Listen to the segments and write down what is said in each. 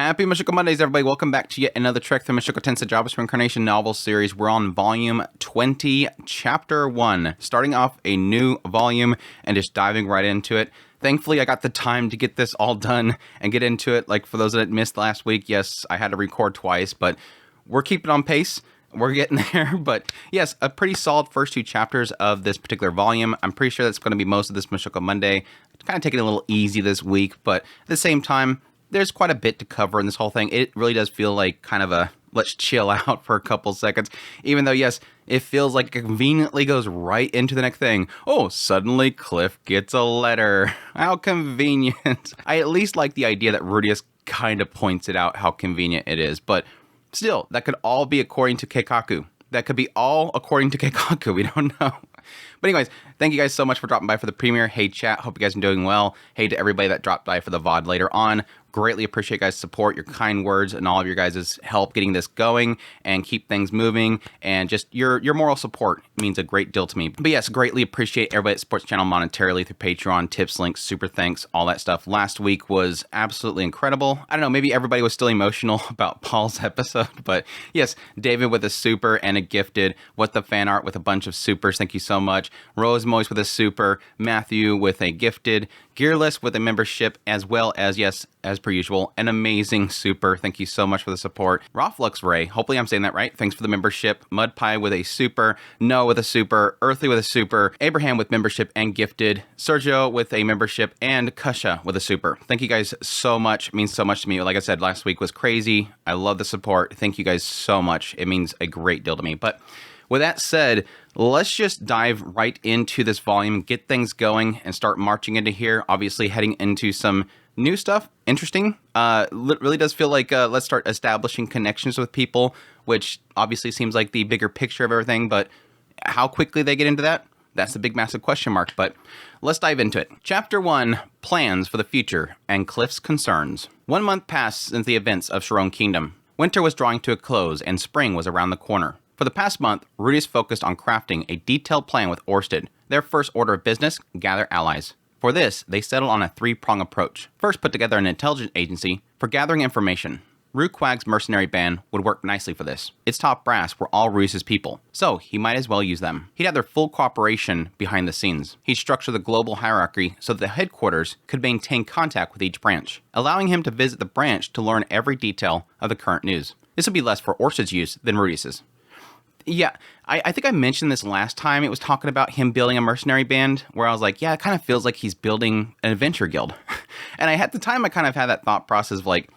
Happy Mushoku Mondays, everybody. Welcome back to yet another trek through Mushoku Tensei Jobless Reincarnation novel series. We're on volume 20, chapter 1. Starting off a new volume and just diving right into it. Thankfully, I got the time to get this all done and get into it. Like, for those that missed last week, yes, I had to record twice, but we're keeping on pace. We're getting there, but yes, a pretty solid first two chapters of this particular volume. I'm pretty sure that's going to be most of this Mushoku Monday. Kind of taking it a little easy this week, but at the same time, there's quite a bit to cover in this whole thing. It really does feel like kind of a let's chill out for a couple seconds, even though, yes, it feels like it conveniently goes right into the next thing. Oh, suddenly Cliff gets a letter. How convenient. I at least like the idea that Rudeus kind of points it out how convenient it is, but still, that could all be according to Keikaku. That could be all according to Keikaku. We don't know. But anyways, thank you guys so much for dropping by for the premiere. Hey, chat. Hope you guys are doing well. Hey to everybody that dropped by for the VOD later on. Greatly appreciate you guys' support, your kind words, and all of your guys' help getting this going and keep things moving. And just your moral support means a great deal to me. But yes, greatly appreciate everybody that supports the channel monetarily through Patreon, tips, links, super thanks, all that stuff. Last week was absolutely incredible. I don't know, maybe everybody was still emotional about Paul's episode. But yes, David with a super and a gifted. What the fan art with a bunch of supers. Thank you so much. Rose Moise with a super. Matthew with a gifted. Gearless with a membership, as well as, yes, as per usual, an amazing super. Thank you so much for the support. Roflux Ray, hopefully I'm saying that right. Thanks for the membership. Mud Pie with a super. Noah with a super. Earthly with a super. Abraham with membership and gifted. Sergio with a membership. And Kusha with a super. Thank you guys so much. It means so much to me. Like I said, last week was crazy. I love the support. Thank you guys so much. It means a great deal to me. But with that said, let's just dive right into this volume, get things going, and start marching into here. Obviously, heading into some new stuff. Interesting. Really does feel like let's start establishing connections with people, which obviously seems like the bigger picture of everything. But how quickly they get into that, that's the big, massive question mark. But let's dive into it. Chapter 1, Plans for the Future and Cliff's Concerns. 1 month passed since the events of Sharon Kingdom. Winter was drawing to a close, and spring was around the corner. For the past month, Rudeus focused on crafting a detailed plan with Orsted. Their first order of business, gather allies. For this, they settled on a three-prong approach. First, put together an intelligence agency for gathering information. Ruquag's mercenary band would work nicely for this. Its top brass were all Rudeus' people, so he might as well use them. He'd have their full cooperation behind the scenes. He'd structure the global hierarchy so that the headquarters could maintain contact with each branch, allowing him to visit the branch to learn every detail of the current news. This would be less for Orsted's use than Rudeus's. Yeah, I think I mentioned this last time. It was talking about him building a mercenary band, where I was like, yeah, it kind of feels like he's building an adventure guild. And at the time, I kind of had that thought process of like,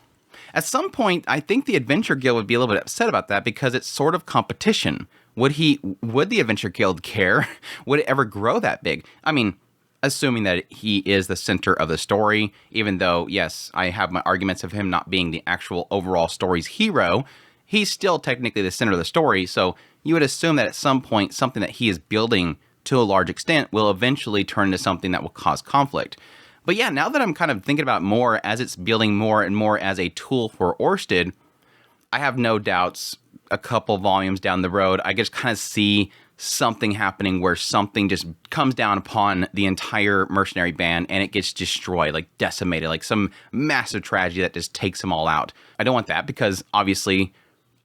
at some point, I think the adventure guild would be a little bit upset about that because it's sort of competition. Would the adventure guild care? Would it ever grow that big? I mean, assuming that he is the center of the story, even though, yes, I have my arguments of him not being the actual overall story's hero, he's still technically the center of the story, so you would assume that at some point, something that he is building to a large extent will eventually turn into something that will cause conflict. But yeah, now that I'm kind of thinking about it more as it's building more and more as a tool for Orsted, I have no doubts a couple volumes down the road, I just kind of see something happening where something just comes down upon the entire mercenary band and it gets destroyed, like decimated, like some massive tragedy that just takes them all out. I don't want that because obviously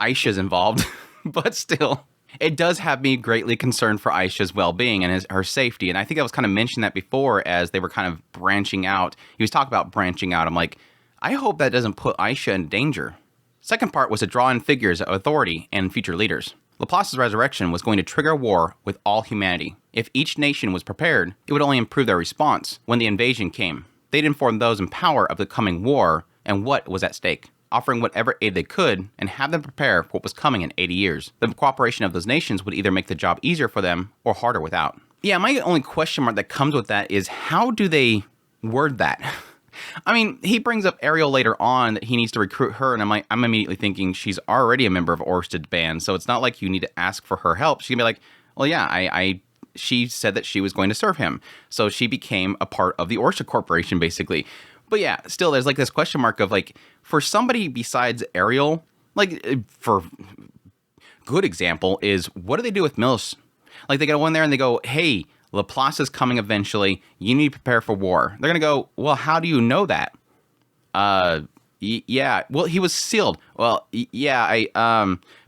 Aisha's involved, but still, it does have me greatly concerned for Aisha's well-being and her safety. And I think I was kind of mentioned that before as they were kind of branching out. He was talking about branching out. I'm like, I hope that doesn't put Aisha in danger. Second part was to draw in figures of authority and future leaders. Laplace's resurrection was going to trigger a war with all humanity. If each nation was prepared, it would only improve their response when the invasion came. They'd inform those in power of the coming war and what was at stake, offering whatever aid they could, and have them prepare for what was coming in 80 years. The cooperation of those nations would either make the job easier for them or harder without. Yeah, my only question mark that comes with that is how do they word that? I mean, he brings up Ariel later on that he needs to recruit her, and I'm immediately thinking she's already a member of Orsted's band, so it's not like you need to ask for her help. She can be like, well, yeah, she said that she was going to serve him, so she became a part of the Orsted Corporation, basically. But yeah, still, there's like this question mark of like, for somebody besides Ariel, like, for good example is, what do they do with Mills? Like, they go in there and they go, hey, Laplace is coming eventually. You need to prepare for war. They're going to go, well, how do you know that? Yeah. Well, he was sealed. Well, yeah.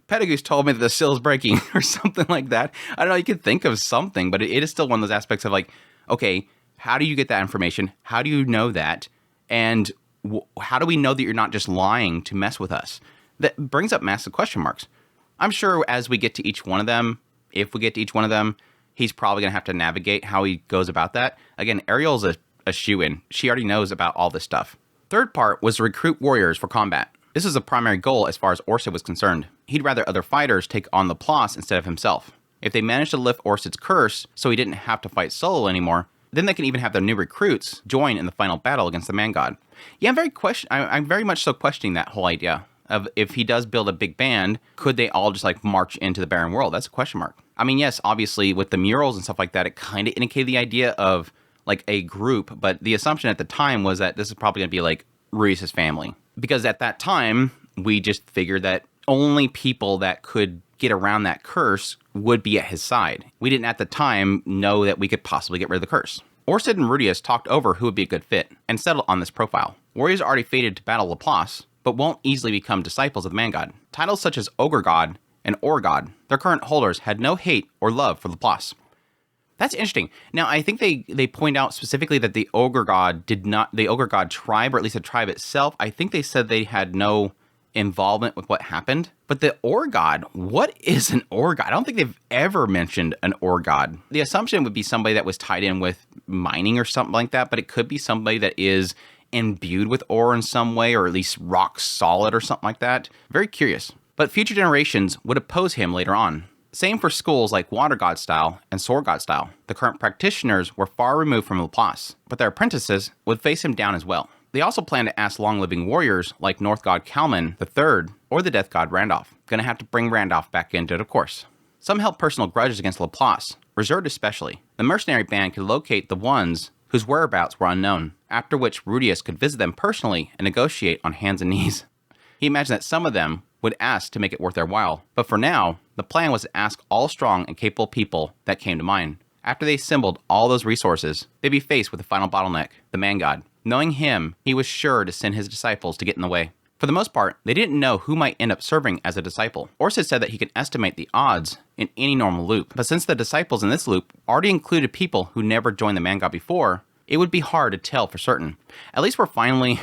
Pettigrews told me that the seal is breaking or something like that. I don't know. You could think of something, but it is still one of those aspects of like, okay, how do you get that information? How do you know that? And how do we know that you're not just lying to mess with us? That brings up massive question marks. I'm sure as we get to each one of them, if we get to each one of them, he's probably going to have to navigate how he goes about that. Again, Ariel's a shoo-in. She already knows about all this stuff. Third part was to recruit warriors for combat. This is a primary goal as far as Orsted was concerned. He'd rather other fighters take on Laplace instead of himself. If they managed to lift Orsted's curse so he didn't have to fight solo anymore, then they can even have their new recruits join in the final battle against the Man God. Yeah, I'm very much so questioning that whole idea of if he does build a big band, could they all just like march into the barren world? That's a question mark. I mean, yes, obviously with the murals and stuff like that, it kind of indicated the idea of like a group, but the assumption at the time was that this is probably going to be like Rudeus' family. Because at that time, we just figured that only people that could get around that curse would be at his side. We didn't at the time know that we could possibly get rid of the curse. Orsted and Rudeus talked over who would be a good fit and settled on this profile. Warriors already fated to battle Laplace, but won't easily become disciples of the Man God. Titles such as Ogre God and Or God, their current holders had no hate or love for Laplace. That's interesting. Now, I think they point out specifically that the Ogre God the Ogre God tribe, or at least the tribe itself, I think they said they had no involvement with what happened. But the Or God, what is an Or God? I don't think they've ever mentioned an Or God. The assumption would be somebody that was tied in with mining or something like that, but it could be somebody that is imbued with ore in some way, or at least rock solid or something like that. Very curious. But future generations would oppose him later on. Same for schools like Water God Style and Sword God Style. The current practitioners were far removed from Laplace, but their apprentices would face him down as well. They also plan to ask long-living warriors like North God Kalman III or the Death God Randolph. Gonna have to bring Randolph back into it, of course. Some held personal grudges against Laplace, reserved especially. The mercenary band could locate the ones whose whereabouts were unknown, after which Rudeus could visit them personally and negotiate on hands and knees. He imagined that some of them would ask to make it worth their while, but for now, the plan was to ask all strong and capable people that came to mind. After they assembled all those resources, they'd be faced with the final bottleneck, the Man God. Knowing him, he was sure to send his disciples to get in the way. For the most part, they didn't know who might end up serving as a disciple. Orsted said that he could estimate the odds in any normal loop, but since the disciples in this loop already included people who never joined the Man God before, it would be hard to tell for certain. At least we're finally,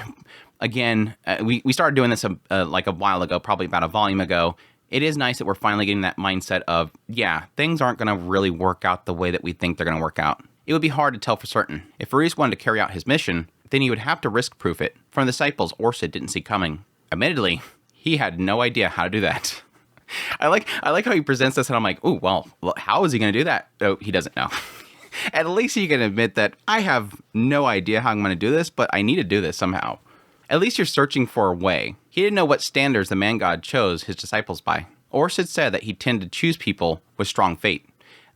again, we started doing this like a while ago, probably about a volume ago. It is nice that we're finally getting that mindset of, yeah, things aren't going to really work out the way that we think they're going to work out. It would be hard to tell for certain. If Rudeus wanted to carry out his mission, then he would have to risk-proof it from the disciples Orsted didn't see coming. Admittedly, he had no idea how to do that. I like how he presents this, and I'm like, oh, well, how is he going to do that? Oh, he doesn't know. At least he can admit that I have no idea how I'm going to do this, but I need to do this somehow. At least you're searching for a way. He didn't know what standards the Man God chose his disciples by. Orsted said that he tended to choose people with strong fate.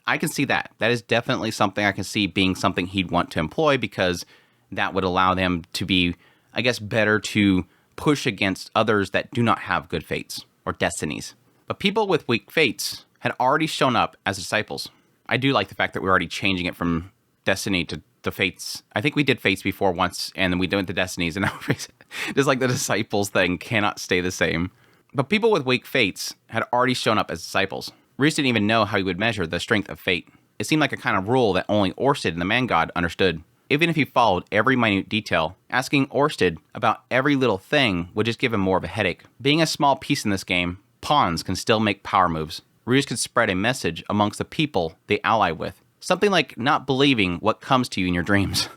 I can see that. That is definitely something I can see being something he'd want to employ, because that would allow them to be, I guess, better to push against others that do not have good fates or destinies. But people with weak fates had already shown up as disciples. I do like the fact that we're already changing it from destiny to the fates. I think we did fates before once, and then we went to destinies, and now just like the disciples thing cannot stay the same. But people with weak fates had already shown up as disciples. Rudeus didn't even know how he would measure the strength of fate. It seemed like a kind of rule that only Orsted and the Man God understood. Even if he followed every minute detail, asking Orsted about every little thing would just give him more of a headache. Being a small piece in this game, pawns can still make power moves. Rudeus could spread a message amongst the people they ally with. Something like not believing what comes to you in your dreams.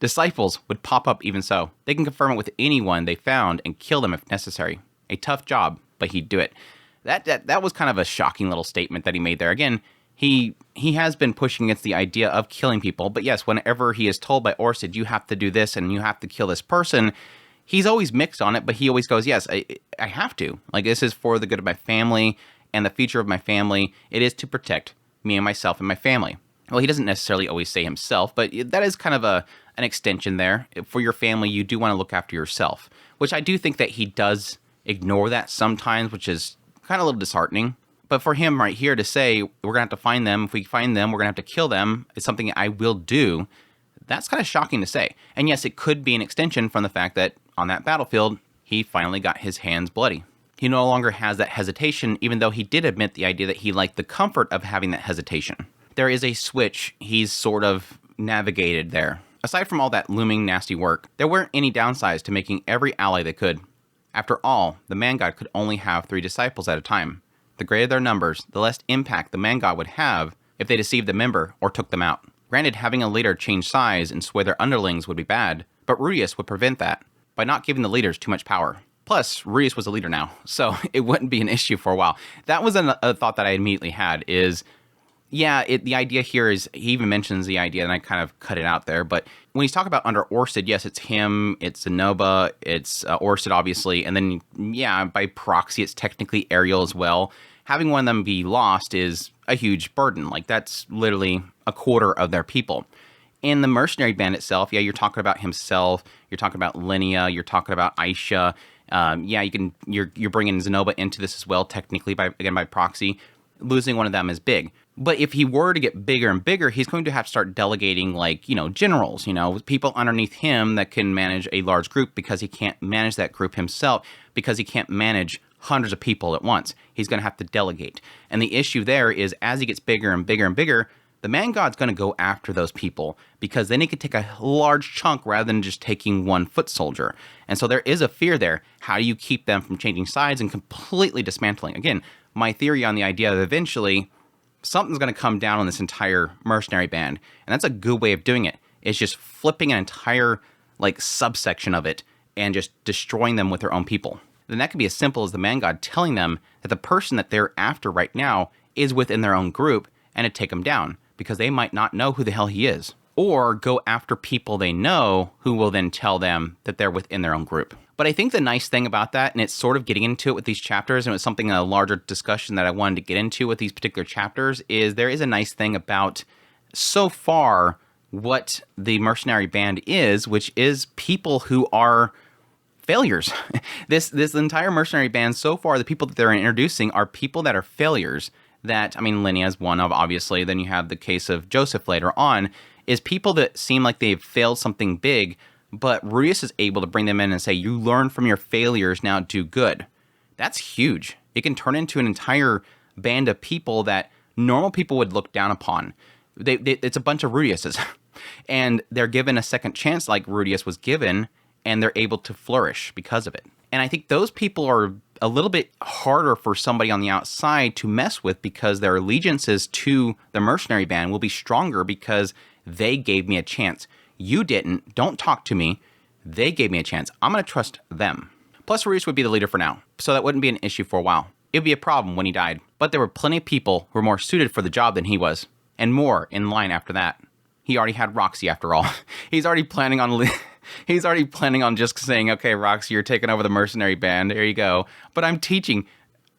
Disciples would pop up even so. They can confirm it with anyone they found and kill them if necessary. A tough job, but he'd do it. That was kind of a shocking little statement that he made there. Again, he has been pushing against the idea of killing people, but yes, whenever he is told by Orsted, you have to do this and you have to kill this person, he's always mixed on it, but he always goes, yes, I have to. Like, this is for the good of my family and the future of my family. It is to protect me and myself and my family. Well, he doesn't necessarily always say himself, but that is kind of an extension there. For your family, you do want to look after yourself, which I do think that he does ignore that sometimes, which is kind of a little disheartening. But for him right here to say, we're going to have to find them. If we find them, we're going to have to kill them. It's something I will do. That's kind of shocking to say. And yes, it could be an extension from the fact that on that battlefield, he finally got his hands bloody. He no longer has that hesitation, even though he did admit the idea that he liked the comfort of having that hesitation. There is a switch he's sort of navigated there. Aside from all that looming nasty work, there weren't any downsides to making every ally they could. After all, the man god could only have 3 disciples at a time. The greater their numbers, the less impact the man god would have if they deceived the member or took them out. Granted, having a leader change size and sway their underlings would be bad, but Rudeus would prevent that by not giving the leaders too much power. Plus, Rudeus was a leader now, so it wouldn't be an issue for a while. That was a thought that I immediately had is, yeah, the idea here is, he even mentions the idea, and I kind of cut it out there, but when he's talking about under Orsted, yes, it's him, it's Zenoba, it's Orsted, obviously, and then, yeah, by proxy, it's technically Ariel as well. Having one of them be lost is a huge burden. Like, that's literally a quarter of their people. In the mercenary band itself, yeah, you're talking about himself, you're talking about Linnea, you're talking about Aisha. Yeah, you're bringing Zenoba into this as well, technically, by proxy. Losing one of them is big. But if he were to get bigger and bigger, he's going to have to start delegating, like, generals, people underneath him that can manage a large group, because he can't manage that group himself, because he can't manage hundreds of people at once. He's going to have to delegate. And the issue there is, as he gets bigger and bigger and bigger, the man god's going to go after those people, because then he could take a large chunk rather than just taking one foot soldier. And so there is a fear there. How do you keep them from changing sides and completely dismantling? Again, my theory on the idea that eventually something's going to come down on this entire mercenary band. And that's a good way of doing it. It's just flipping an entire subsection of it and just destroying them with their own people. Then that could be as simple as the man god telling them that the person that they're after right now is within their own group, and to take them down, because they might not know who the hell he is. Or go after people they know who will then tell them that they're within their own group. But I think the nice thing about that, and it's sort of getting into it with these chapters, and it was something in a larger discussion that I wanted to get into with these particular chapters, is there is a nice thing about, so far, what the mercenary band is, which is people who are failures. This entire mercenary band, so far, the people that they're introducing are people that are failures. That, Linnea is one of, obviously. Then you have the case of Joseph later on, is people that seem like they've failed something big, but Rudeus is able to bring them in and say, you learn from your failures, now do good. That's huge. It can turn into an entire band of people that normal people would look down upon. It's a bunch of Rudeuses. And they're given a second chance like Rudeus was given, and they're able to flourish because of it. And I think those people are a little bit harder for somebody on the outside to mess with, because their allegiances to the mercenary band will be stronger because they gave me a chance. You didn't. Don't talk to me. They gave me a chance. I'm going to trust them. Plus, Rudeus would be the leader for now, so that wouldn't be an issue for a while. It would be a problem when he died, but there were plenty of people who were more suited for the job than he was, and more in line after that. He already had Roxy after all. He's already planning on just saying, okay, Roxy, you're taking over the mercenary band. There you go. But I'm teaching.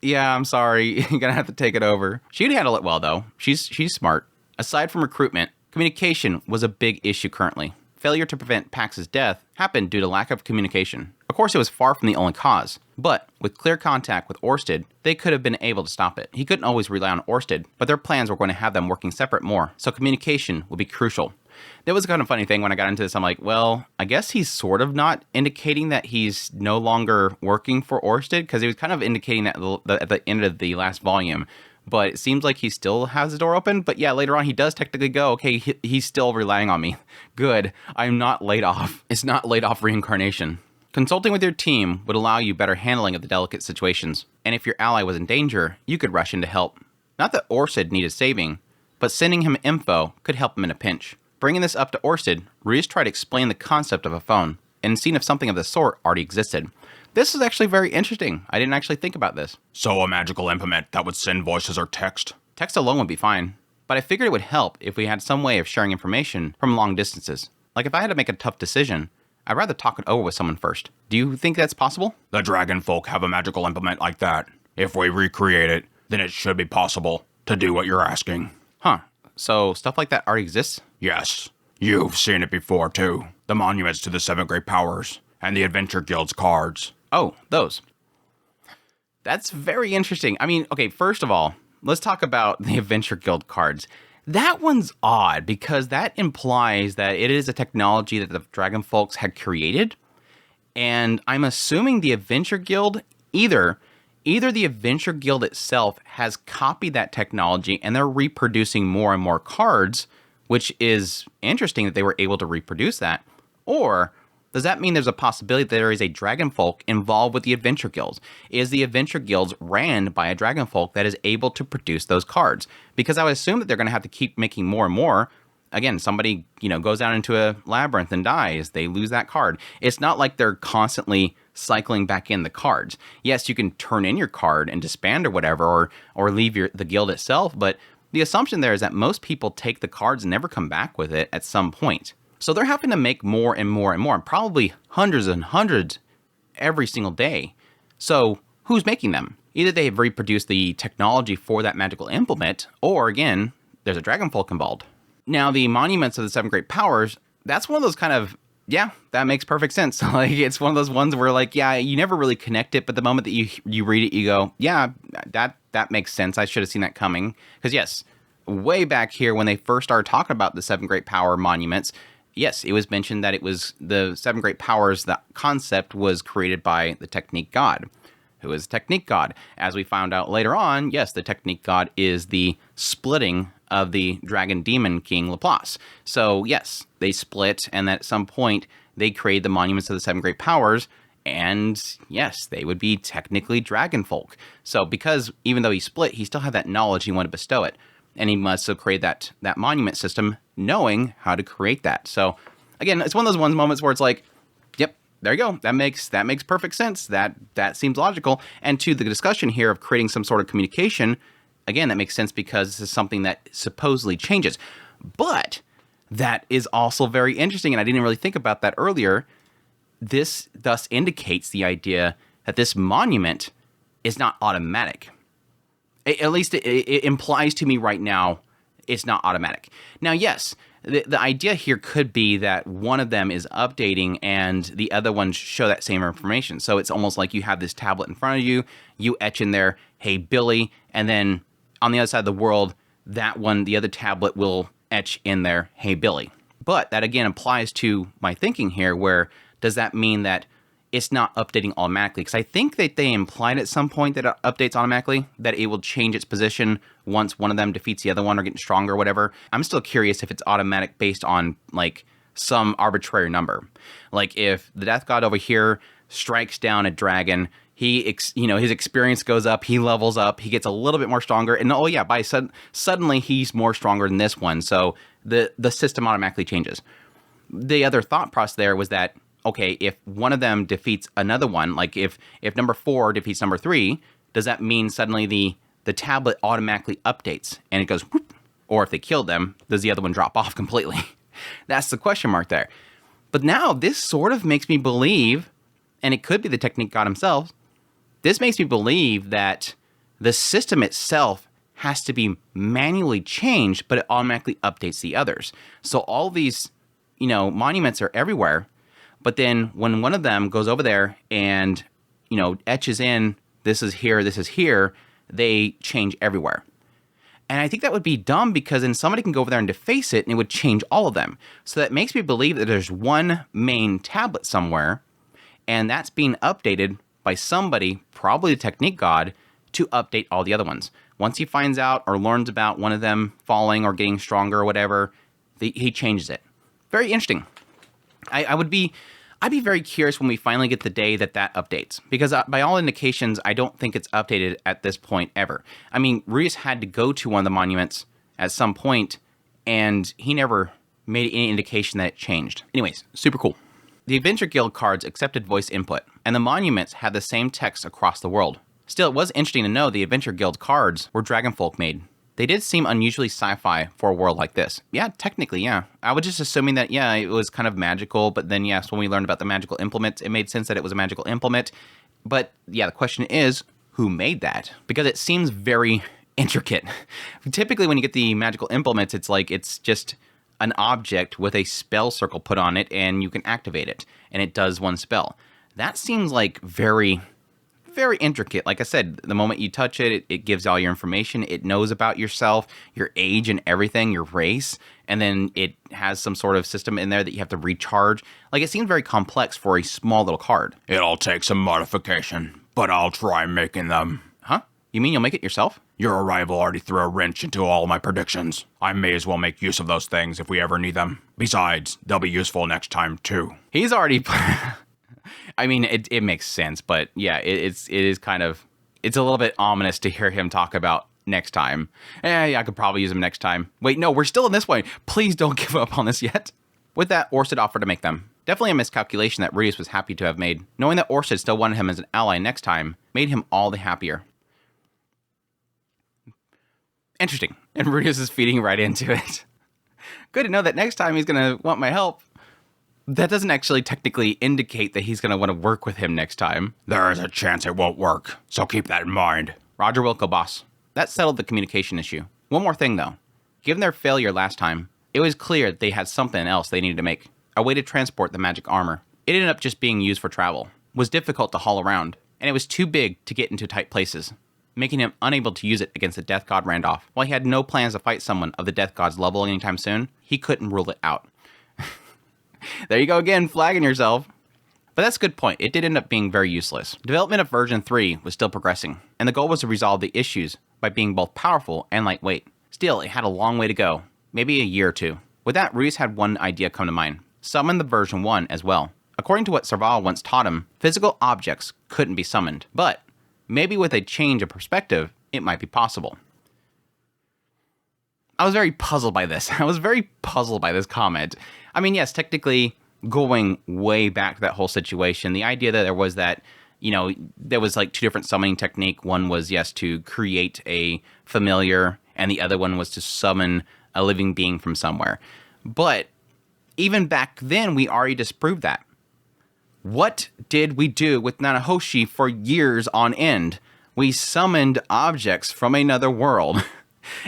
Yeah, I'm sorry. You're going to have to take it over. She'd handle it well, though. She's smart. Aside from recruitment, communication was a big issue currently. Failure to prevent Pax's death happened due to lack of communication. Of course, it was far from the only cause, but with clear contact with Orsted, they could have been able to stop it. He couldn't always rely on Orsted, but their plans were going to have them working separate more, so communication would be crucial. That was a kind of funny thing when I got into this. I'm like, well, I guess he's sort of not indicating that he's no longer working for Orsted, because he was kind of indicating that at the end of the last volume. But it seems like he still has the door open. But yeah, later on, he does technically go, okay, he's still relying on me. Good. I'm not laid off. It's not laid off reincarnation. Consulting with your team would allow you better handling of the delicate situations. And if your ally was in danger, you could rush in to help. Not that Orsted needed saving, but sending him info could help him in a pinch. Bringing this up to Orsted, Rudeus tried to explain the concept of a phone, and seen if something of the sort already existed. This is actually very interesting. I didn't actually think about this. So a magical implement that would send voices or text? Text alone would be fine, but I figured it would help if we had some way of sharing information from long distances. Like if I had to make a tough decision, I'd rather talk it over with someone first. Do you think that's possible? The dragon folk have a magical implement like that. If we recreate it, then it should be possible to do what you're asking. Huh. So stuff like that already exists? Yes. You've seen it before, too. The monuments to the 7 great powers, and the Adventure Guild's cards. Oh, those. That's very interesting. Okay, first of all, let's talk about the Adventure Guild cards. That one's odd, because that implies that it is a technology that the Dragon Folks had created, And I'm assuming the Adventure Guild, either the Adventure Guild itself has copied that technology and they're reproducing more and more cards, which is interesting that they were able to reproduce that, or does that mean there's a possibility that there is a dragonfolk involved with the Adventure Guilds? Is the Adventure Guilds ran by a dragonfolk that is able to produce those cards? Because I would assume that they're going to have to keep making more and more. Again, somebody, goes down into a labyrinth and dies. They lose that card. It's not like they're constantly cycling back in the cards. Yes, you can turn in your card and disband or whatever, or leave the guild itself, but the assumption there is that most people take the cards and never come back with it at some point. So they're having to make more and more and more, probably hundreds and hundreds every single day. So who's making them? Either they have reproduced the technology for that magical implement, or again, there's a dragonfolk involved. Now, the monuments of the seven great powers, that's one of those kind of, yeah, that makes perfect sense. Like, it's one of those ones where, like, yeah, you never really connect it, but the moment that you read it, you go, yeah, that makes sense. I should have seen that coming. Because, yes, way back here when they first started talking about the seven great power monuments, yes, it was mentioned that it was the seven great powers, the concept was created by the Technique God. Who is the Technique God? As we found out later on, yes, the Technique God is the splitting of the Dragon Demon King Laplace. So yes, they split, and at some point they created the monuments of the seven great powers, and yes, they would be technically dragonfolk. So because even though he split, he still had that knowledge, he wanted to bestow it, and he must have created that monument system knowing how to create that. So again, it's one of those moments where it's like, yep, there you go. That makes perfect sense. That seems logical. And to the discussion here of creating some sort of communication, again, that makes sense because this is something that supposedly changes. But that is also very interesting, and I didn't really think about that earlier. This thus indicates the idea that this monument is not automatic. At least it implies to me right now it's not automatic. Now, yes, the idea here could be that one of them is updating and the other ones show that same information. So it's almost like you have this tablet in front of you, you etch in there, hey, Billy, and then on the other side of the world, that one, the other tablet will etch in there, hey, Billy. But that again applies to my thinking here, where does that mean that it's not updating automatically? Because I think that they implied at some point that it updates automatically, that it will change its position once one of them defeats the other one or getting stronger or whatever. I'm still curious if it's automatic based on like some arbitrary number. Like if the Death God over here strikes down a dragon, his experience goes up, he levels up, he gets a little bit more stronger, and oh yeah, suddenly he's more stronger than this one, so the system automatically changes. The other thought process there was that, okay, if one of them defeats another one, like if number 4 defeats number 3, does that mean suddenly the tablet automatically updates and it goes whoop? Or if they killed them, does the other one drop off completely? That's the question mark there. But now this sort of makes me believe, and it could be the Technique God himself, this makes me believe that the system itself has to be manually changed, but it automatically updates the others. So all these, monuments are everywhere. But then when one of them goes over there and, etches in, this is here, they change everywhere. And I think that would be dumb because then somebody can go over there and deface it and it would change all of them. So that makes me believe that there's one main tablet somewhere and that's being updated by somebody, probably the Technique God, to update all the other ones. Once he finds out or learns about one of them falling or getting stronger or whatever, he changes it. Very interesting. I'd be very curious when we finally get the day that updates, because by all indications, I don't think it's updated at this point ever. I mean, Rudeus had to go to one of the monuments at some point, and he never made any indication that it changed. Anyways, super cool. The Adventure Guild cards accepted voice input, and the monuments had the same text across the world. Still, it was interesting to know the Adventure Guild cards were dragonfolk made. They did seem unusually sci-fi for a world like this. Yeah, technically, yeah. I was just assuming that, yeah, it was kind of magical, but then, yes, when we learned about the magical implement, it made sense that it was a magical implement. But, yeah, the question is, who made that? Because it seems very intricate. Typically, when you get the magical implements, it's like it's just an object with a spell circle put on it, and you can activate it, and it does one spell. That seems like very, very intricate. Like I said, the moment you touch it, it gives all your information. It knows about yourself, your age and everything, your race. And then it has some sort of system in there that you have to recharge. Like, it seems very complex for a small little card. It'll take some modification, but I'll try making them. Huh? You mean you'll make it yourself? Your arrival already threw a wrench into all my predictions. I may as well make use of those things if we ever need them. Besides, they'll be useful next time, too. He's already... I mean, it makes sense, but yeah, it is kind of... It's a little bit ominous to hear him talk about next time. Yeah, I could probably use them next time. Wait, no, we're still in this one. Please don't give up on this yet. With that, Orsted offered to make them. Definitely a miscalculation that Rudeus was happy to have made. Knowing that Orsted still wanted him as an ally next time made him all the happier. Interesting. And Rudeus is feeding right into it. Good to know that next time he's going to want my help. That doesn't actually technically indicate that he's going to want to work with him next time. There is a chance it won't work, so keep that in mind. Roger Wilco, boss. That settled the communication issue. One more thing, though. Given their failure last time, it was clear they had something else they needed to make. A way to transport the magic armor. It ended up just being used for travel. Was difficult to haul around, and it was too big to get into tight places, making him unable to use it against the Death God Randolph. While he had no plans to fight someone of the Death God's level anytime soon, he couldn't rule it out. There you go again, flagging yourself. But that's a good point. It did end up being very useless. Development of version 3 was still progressing, and the goal was to resolve the issues by being both powerful and lightweight. Still, it had a long way to go, maybe a year or two. With that, Rudeus had one idea come to mind. Summon the version 1 as well. According to what Serval once taught him, physical objects couldn't be summoned, but maybe with a change of perspective, it might be possible. I was very puzzled by this. I was very puzzled by this comment. I mean, yes, technically, going way back to that whole situation, the idea that there was that, there was like two different summoning technique. One was, yes, to create a familiar, and the other one was to summon a living being from somewhere. But even back then, we already disproved that. What did we do with Nanahoshi for years on end? We summoned objects from another world.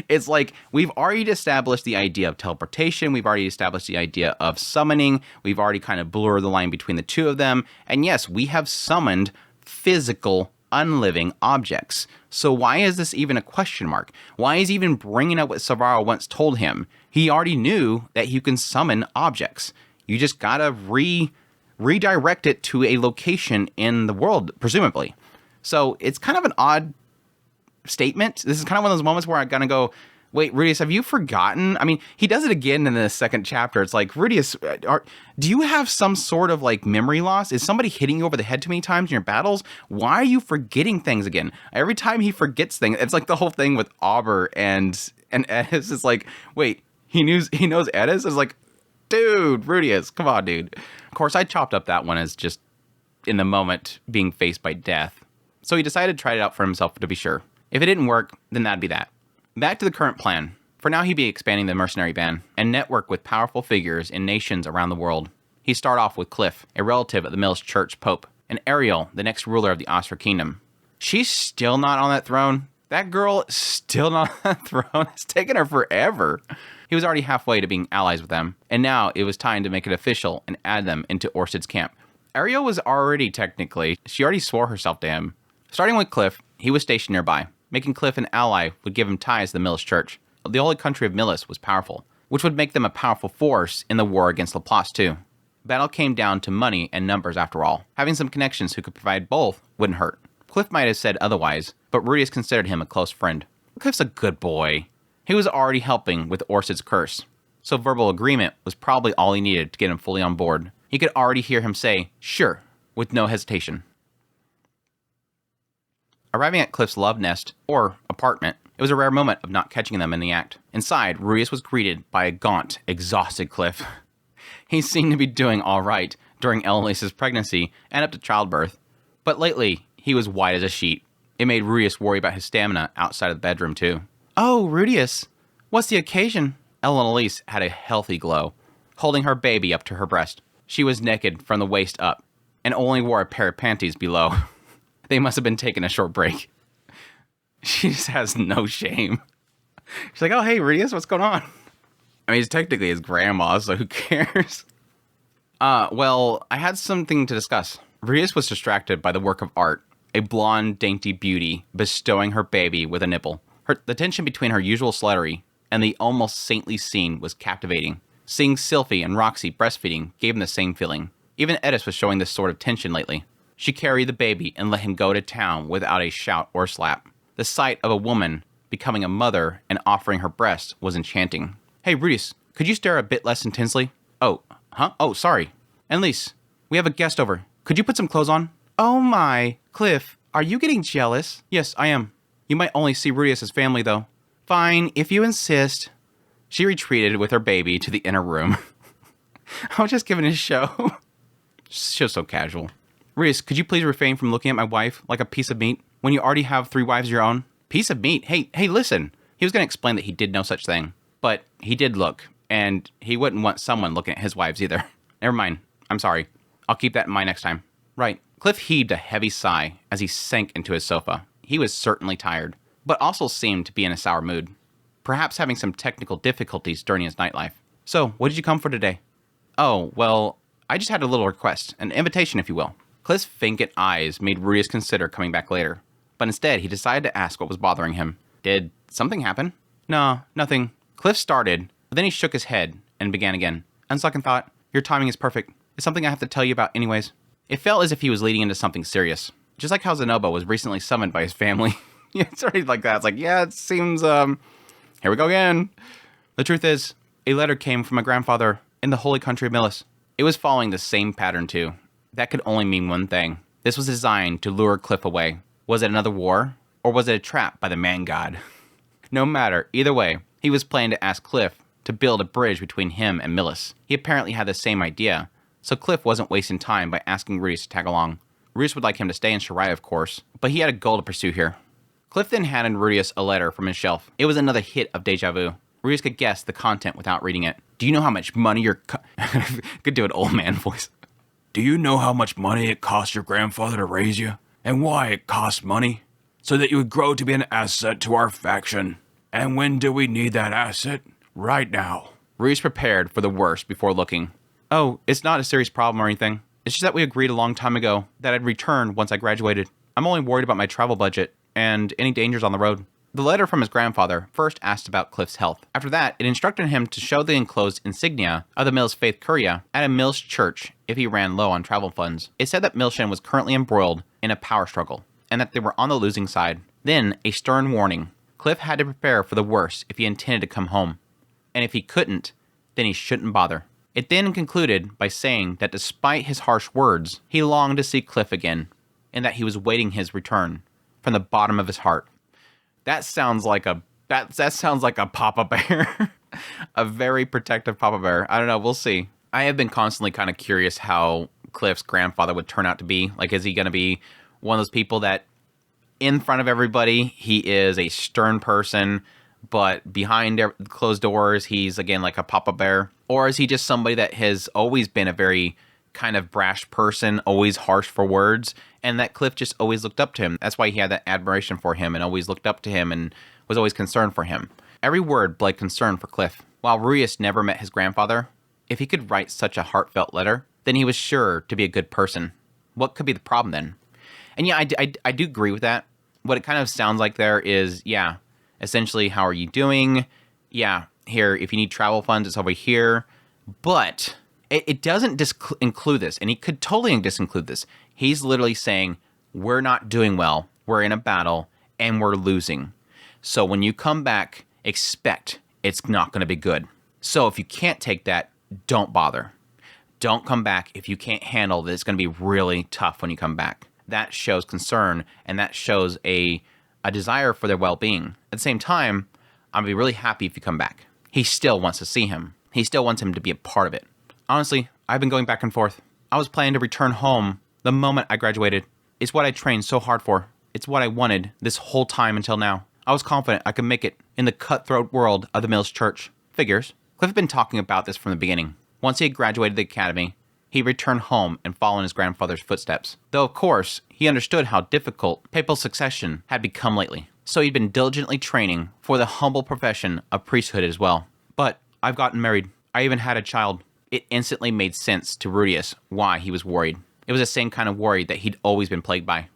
It's like, we've already established the idea of teleportation. We've already established the idea of summoning. We've already kind of blurred the line between the two of them. And yes, we have summoned physical, unliving objects. So why is this even a question mark? Why is he even bringing up what Savaro once told him? He already knew that you can summon objects. You just gotta redirect it to a location in the world, presumably. So it's kind of an odd statement. This is kind of one of those moments where I'm gonna go, wait, Rudeus, have you forgotten? I mean, he does it again in the second chapter. It's like, Rudeus, do you have some sort of like memory loss? Is somebody hitting you over the head too many times in your battles? Why are you forgetting things again? Every time he forgets things, it's like the whole thing with Auber and Edis is like, wait, he knows Edis? It's like, dude, Rudeus, come on, dude. Of course, I chopped up that one as just in the moment being faced by death. So he decided to try it out for himself to be sure. If it didn't work, then that'd be that. Back to the current plan. For now, he'd be expanding the mercenary band and network with powerful figures in nations around the world. He'd start off with Cliff, a relative of the Mills Church Pope, and Ariel, the next ruler of the Oscar Kingdom. She's still not on that throne. That girl is still not on that throne. It's taken her forever. He was already halfway to being allies with them, and now it was time to make it official and add them into Orsted's camp. Ariel was already she already swore herself to him. Starting with Cliff, he was stationed nearby. Making Cliff an ally would give him ties to the Millis Church. The holy country of Millis was powerful, which would make them a powerful force in the war against Laplace too. Battle came down to money and numbers after all. Having some connections who could provide both wouldn't hurt. Cliff might have said otherwise, but Rudeus considered him a close friend. Cliff's a good boy. He was already helping with Orsted's curse, so verbal agreement was probably all he needed to get him fully on board. He could already hear him say, sure, with no hesitation. Arriving at Cliff's love nest, or apartment, it was a rare moment of not catching them in the act. Inside, Rudeus was greeted by a gaunt, exhausted Cliff. He seemed to be doing all right during Elenice's pregnancy and up to childbirth, but lately, he was white as a sheet. It made Rudeus worry about his stamina outside of the bedroom, too. Oh, Rudeus, what's the occasion? Elise had a healthy glow, holding her baby up to her breast. She was naked from the waist up, and only wore a pair of panties below. They must have been taking a short break. She just has no shame. She's like, oh, hey, Rudeus, what's going on? I mean, he's technically his grandma, so who cares? Well, I had something to discuss. Rudeus was distracted by the work of art a blonde, dainty beauty bestowing her baby with a nipple. The tension between her usual sluttery and the almost saintly scene was captivating. Seeing Sylphie and Roxy breastfeeding gave him the same feeling. Even Edis was showing this sort of tension lately. She carried the baby and let him go to town without a shout or slap. The sight of a woman becoming a mother and offering her breast was enchanting. Hey, Rudeus, could you stare a bit less intensely? Oh, huh? Oh, sorry. Annalise, we have a guest over. Could you put some clothes on? Oh my, Cliff, are you getting jealous? Yes, I am. You might only see Rudeus' family, though. Fine, if you insist. She retreated with her baby to the inner room. I was just giving a show. She was so casual. Rudeus, could you please refrain from looking at my wife like a piece of meat when you already have 3 wives of your own? Piece of meat? Hey, listen. He was going to explain that he did no such thing. But he did look, and he wouldn't want someone looking at his wives either. Never mind. I'm sorry. I'll keep that in mind next time. Right. Cliff heaved a heavy sigh as he sank into his sofa. He was certainly tired, but also seemed to be in a sour mood. Perhaps having some technical difficulties during his nightlife. So, what did you come for today? Oh, well, I just had a little request. An invitation, if you will. Cliff's vacant eyes made Rudeus consider coming back later. But instead, he decided to ask what was bothering him. Did something happen? No, nothing. Cliff started, but then he shook his head and began again. On second thought, your timing is perfect. It's something I have to tell you about anyways. It felt as if he was leading into something serious. Just like how Zenobo was recently summoned by his family. Yeah, it's already like that. It's like, yeah, it seems, here we go again. The truth is, a letter came from my grandfather in the holy country of Milis. It was following the same pattern too. That could only mean one thing. This was designed to lure Cliff away. Was it another war? Or was it a trap by the man god? No matter, either way, he was planning to ask Cliff to build a bridge between him and Milis. He apparently had the same idea, so Cliff wasn't wasting time by asking Rudeus to tag along. Rudeus would like him to stay in Shirai, of course, but he had a goal to pursue here. Cliff then handed Rudeus a letter from his shelf. It was another hit of deja vu. Rudeus could guess the content without reading it. Do you know how much money your could do an old man voice. Do you know how much money it cost your grandfather to raise you? And why it cost money? So that you would grow to be an asset to our faction. And when do we need that asset? Right now. Rudeus prepared for the worst before looking. Oh, it's not a serious problem or anything. It's just that we agreed a long time ago that I'd return once I graduated. I'm only worried about my travel budget and any dangers on the road. The letter from his grandfather first asked about Cliff's health. After that, it instructed him to show the enclosed insignia of the Mills Faith Curia at a Mills church if he ran low on travel funds. It said that Milshin was currently embroiled in a power struggle, and that they were on the losing side. Then, a stern warning. Cliff had to prepare for the worst if he intended to come home. And if he couldn't, then he shouldn't bother. It then concluded by saying that despite his harsh words, he longed to see Cliff again, and that he was waiting his return from the bottom of his heart. That sounds like a Papa Bear. A very protective Papa Bear. I don't know, we'll see. I have been constantly kind of curious how Cliff's grandfather would turn out to be. Like, is he going to be one of those people that in front of everybody, he is a stern person, but behind closed doors, he's, again, like a Papa Bear? Or is he just somebody that has always been a very kind of brash person, always harsh for words, and that Cliff just always looked up to him? That's why he had that admiration for him and always looked up to him and was always concerned for him. Every word bled concern for Cliff. While Rudeus never met his grandfather, if he could write such a heartfelt letter, then he was sure to be a good person. What could be the problem then? And yeah, I do agree with that. What it kind of sounds like there is, yeah, essentially, how are you doing? Yeah, here, if you need travel funds, it's over here. But it doesn't include this, and he could totally disinclude this. He's literally saying, we're not doing well, we're in a battle, and we're losing. So when you come back, expect it's not going to be good. So if you can't take that, don't bother. Don't come back if you can't handle that. It's going to be really tough when you come back. That shows concern, and that shows a desire for their well-being. At the same time, I'm going to be really happy if you come back. He still wants to see him. He still wants him to be a part of it. Honestly, I've been going back and forth. I was planning to return home the moment I graduated. It's what I trained so hard for. It's what I wanted this whole time until now. I was confident I could make it in the cutthroat world of the Mills Church. Figures. Cliff had been talking about this from the beginning. Once he had graduated the academy, he returned home and followed in his grandfather's footsteps. Though, of course, he understood how difficult papal succession had become lately. So he'd been diligently training for the humble profession of priesthood as well. But I've gotten married. I even had a child. It instantly made sense to Rudeus why he was worried. It was the same kind of worry that he'd always been plagued by.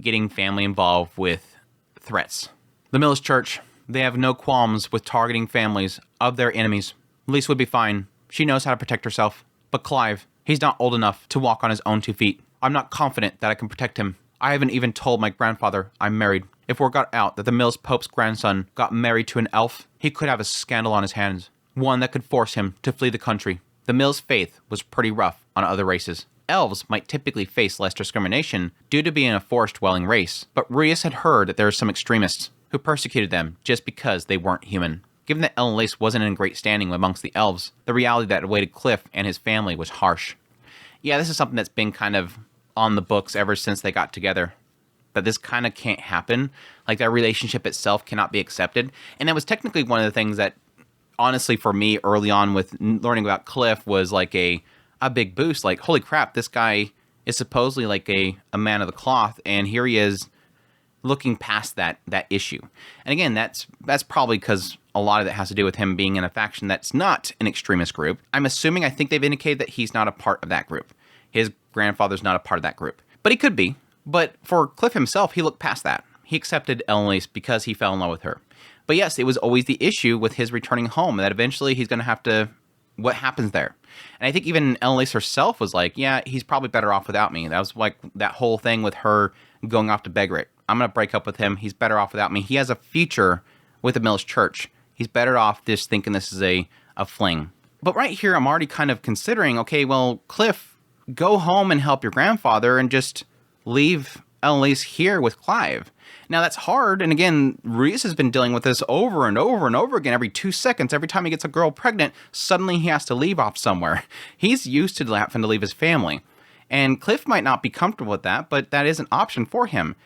getting family involved with threats. The Mills Church, they have no qualms with targeting families of their enemies. Lise would be fine. She knows how to protect herself. But Clive, he's not old enough to walk on his own 2 feet. I'm not confident that I can protect him. I haven't even told my grandfather I'm married. If word got out that the Mills Pope's grandson got married to an elf, he could have a scandal on his hands. One that could force him to flee the country. The Mills' faith was pretty rough on other races. Elves might typically face less discrimination due to being a forest-dwelling race, but Rudeus had heard that there were some extremists who persecuted them just because they weren't human. Given that Ellis wasn't in great standing amongst the elves, the reality that awaited Cliff and his family was harsh. Yeah, this is something that's been kind of on the books ever since they got together. That this kind of can't happen. Like, their relationship itself cannot be accepted. And that was technically one of the things that, honestly, for me early on with learning about Cliff was like a big boost. Like, holy crap, this guy is supposedly like a man of the cloth, and here he is looking past that issue. And again, that's probably because a lot of it has to do with him being in a faction that's not an extremist group. I think they've indicated that he's not a part of that group. His grandfather's not a part of that group. But he could be. But for Cliff himself, he looked past that. He accepted Elise because he fell in love with her. But yes, it was always the issue with his returning home, that eventually he's going to have to... What happens there? And I think even Elise herself was like, yeah, he's probably better off without me. That was like that whole thing with her going off to Begrit. I'm going to break up with him. He's better off without me. He has a future with the Mills Church. He's better off just thinking this is a fling. But right here, I'm already kind of considering, okay, well, Cliff, go home and help your grandfather and just leave Elise here with Clive. Now, that's hard. And again, Reese has been dealing with this over and over and over again. Every 2 seconds, every time he gets a girl pregnant, suddenly he has to leave off somewhere. He's used to having to leave his family. And Cliff might not be comfortable with that, but that is an option for him.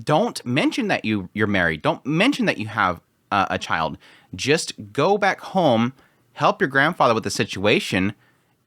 Don't mention that you're married. Don't mention that you have a child. Just go back home, help your grandfather with the situation,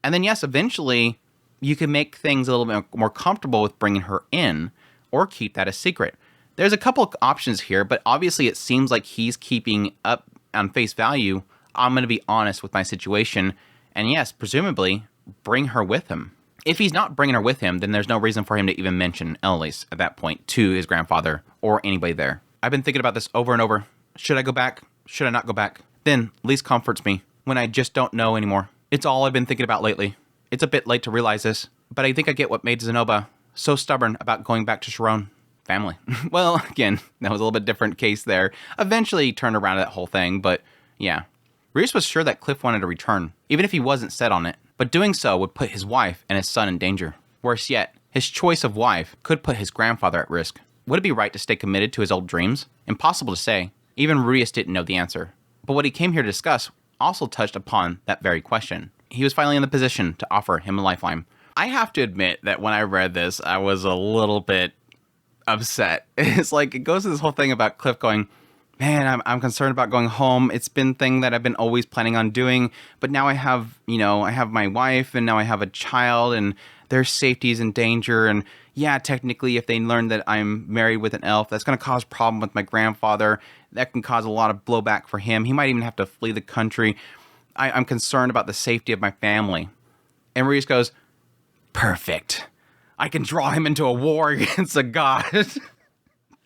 and then, yes, eventually you can make things a little bit more comfortable with bringing her in, or keep that a secret. There's a couple of options here, but obviously it seems like he's keeping up on face value. I'm going to be honest with my situation, and yes, presumably bring her with him. If he's not bringing her with him, then there's no reason for him to even mention Elise at that point to his grandfather or anybody there. I've been thinking about this over and over. Should I go back? Should I not go back? Then Lise comforts me when I just don't know anymore. It's all I've been thinking about lately. It's a bit late to realize this, but I think I get what made Zenoba so stubborn about going back to Ch1-2. Family. Well, again, that was a little bit different case there. Eventually he turned around that whole thing, but yeah. Reese was sure that Cliff wanted to return, even if he wasn't set on it. But doing so would put his wife and his son in danger. Worse yet, his choice of wife could put his grandfather at risk. Would it be right to stay committed to his old dreams? Impossible to say. Even Rudeus didn't know the answer. But what he came here to discuss also touched upon that very question. He was finally in the position to offer him a lifeline. I have to admit that when I read this, I was a little bit upset. It's like, it goes to this whole thing about Cliff going, man, I'm concerned about going home. It's been a thing that I've been always planning on doing, but now I have my wife, and now I have a child, and their safety is in danger. And yeah, technically, if they learn that I'm married with an elf, that's going to cause a problem with my grandfather. That can cause a lot of blowback for him. He might even have to flee the country. I'm concerned about the safety of my family. And Reese goes, perfect. I can draw him into a war against a god.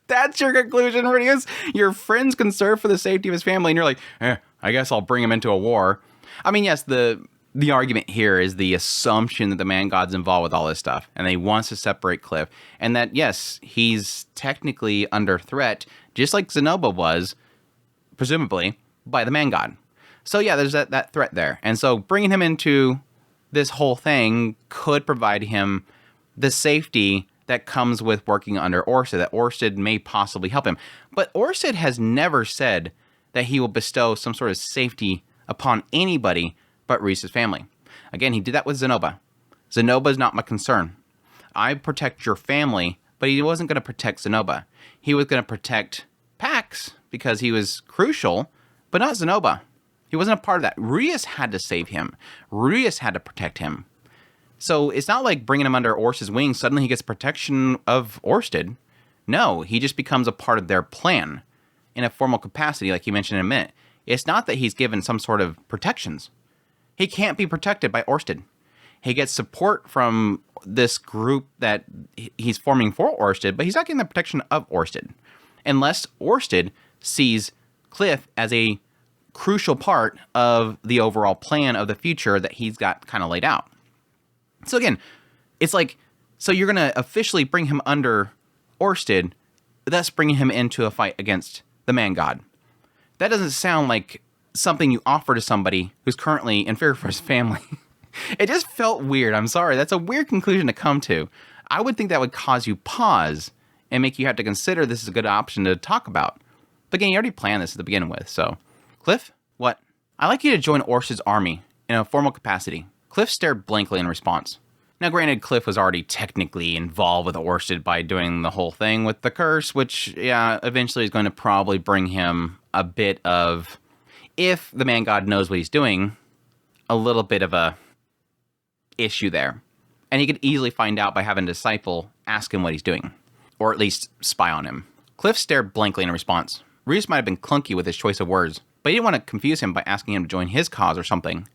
That's your conclusion, Rudeus? Your friend's concerned for the safety of his family, and you're like, I guess I'll bring him into a war. I mean, yes, the argument here is the assumption that the man god's involved with all this stuff, and that he wants to separate Cliff, and that, yes, he's technically under threat, just like Zenoba was, presumably, by the man god. So yeah, there's that threat there. And so bringing him into this whole thing could provide him the safety that comes with working under Orsted, that Orsted may possibly help him. But Orsted has never said that he will bestow some sort of safety upon anybody but Reese's family. Again, he did that with Zenoba. Zenoba is not my concern. I protect your family, but he wasn't going to protect Zenoba. He was going to protect Pax because he was crucial, but not Zenoba. He wasn't a part of that. Rudeus had to save him. Rudeus had to protect him. So it's not like bringing him under Orsted's wing, suddenly he gets protection of Orsted. No, he just becomes a part of their plan in a formal capacity, like you mentioned in a minute. It's not that he's given some sort of protections. He can't be protected by Orsted. He gets support from this group that he's forming for Orsted, but he's not getting the protection of Orsted. Unless Orsted sees Cliff as a crucial part of the overall plan of the future that he's got kind of laid out. So again, it's like, so you're going to officially bring him under Orsted, thus bringing him into a fight against the man god. That doesn't sound like something you offer to somebody who's currently in fear for his family. It just felt weird. I'm sorry. That's a weird conclusion to come to. I would think that would cause you pause and make you have to consider this is a good option to talk about. But again, you already planned this to begin with, so. Cliff, what? I'd like you to join Orsted's army in a formal capacity. Cliff stared blankly in response. Now, granted, Cliff was already technically involved with Orsted by doing the whole thing with the curse, which, yeah, eventually is going to probably bring him a bit of, if the man god knows what he's doing, a little bit of a issue there. And he could easily find out by having a disciple ask him what he's doing, or at least spy on him. Cliff stared blankly in response. Rudeus might have been clunky with his choice of words, but he didn't want to confuse him by asking him to join his cause or something.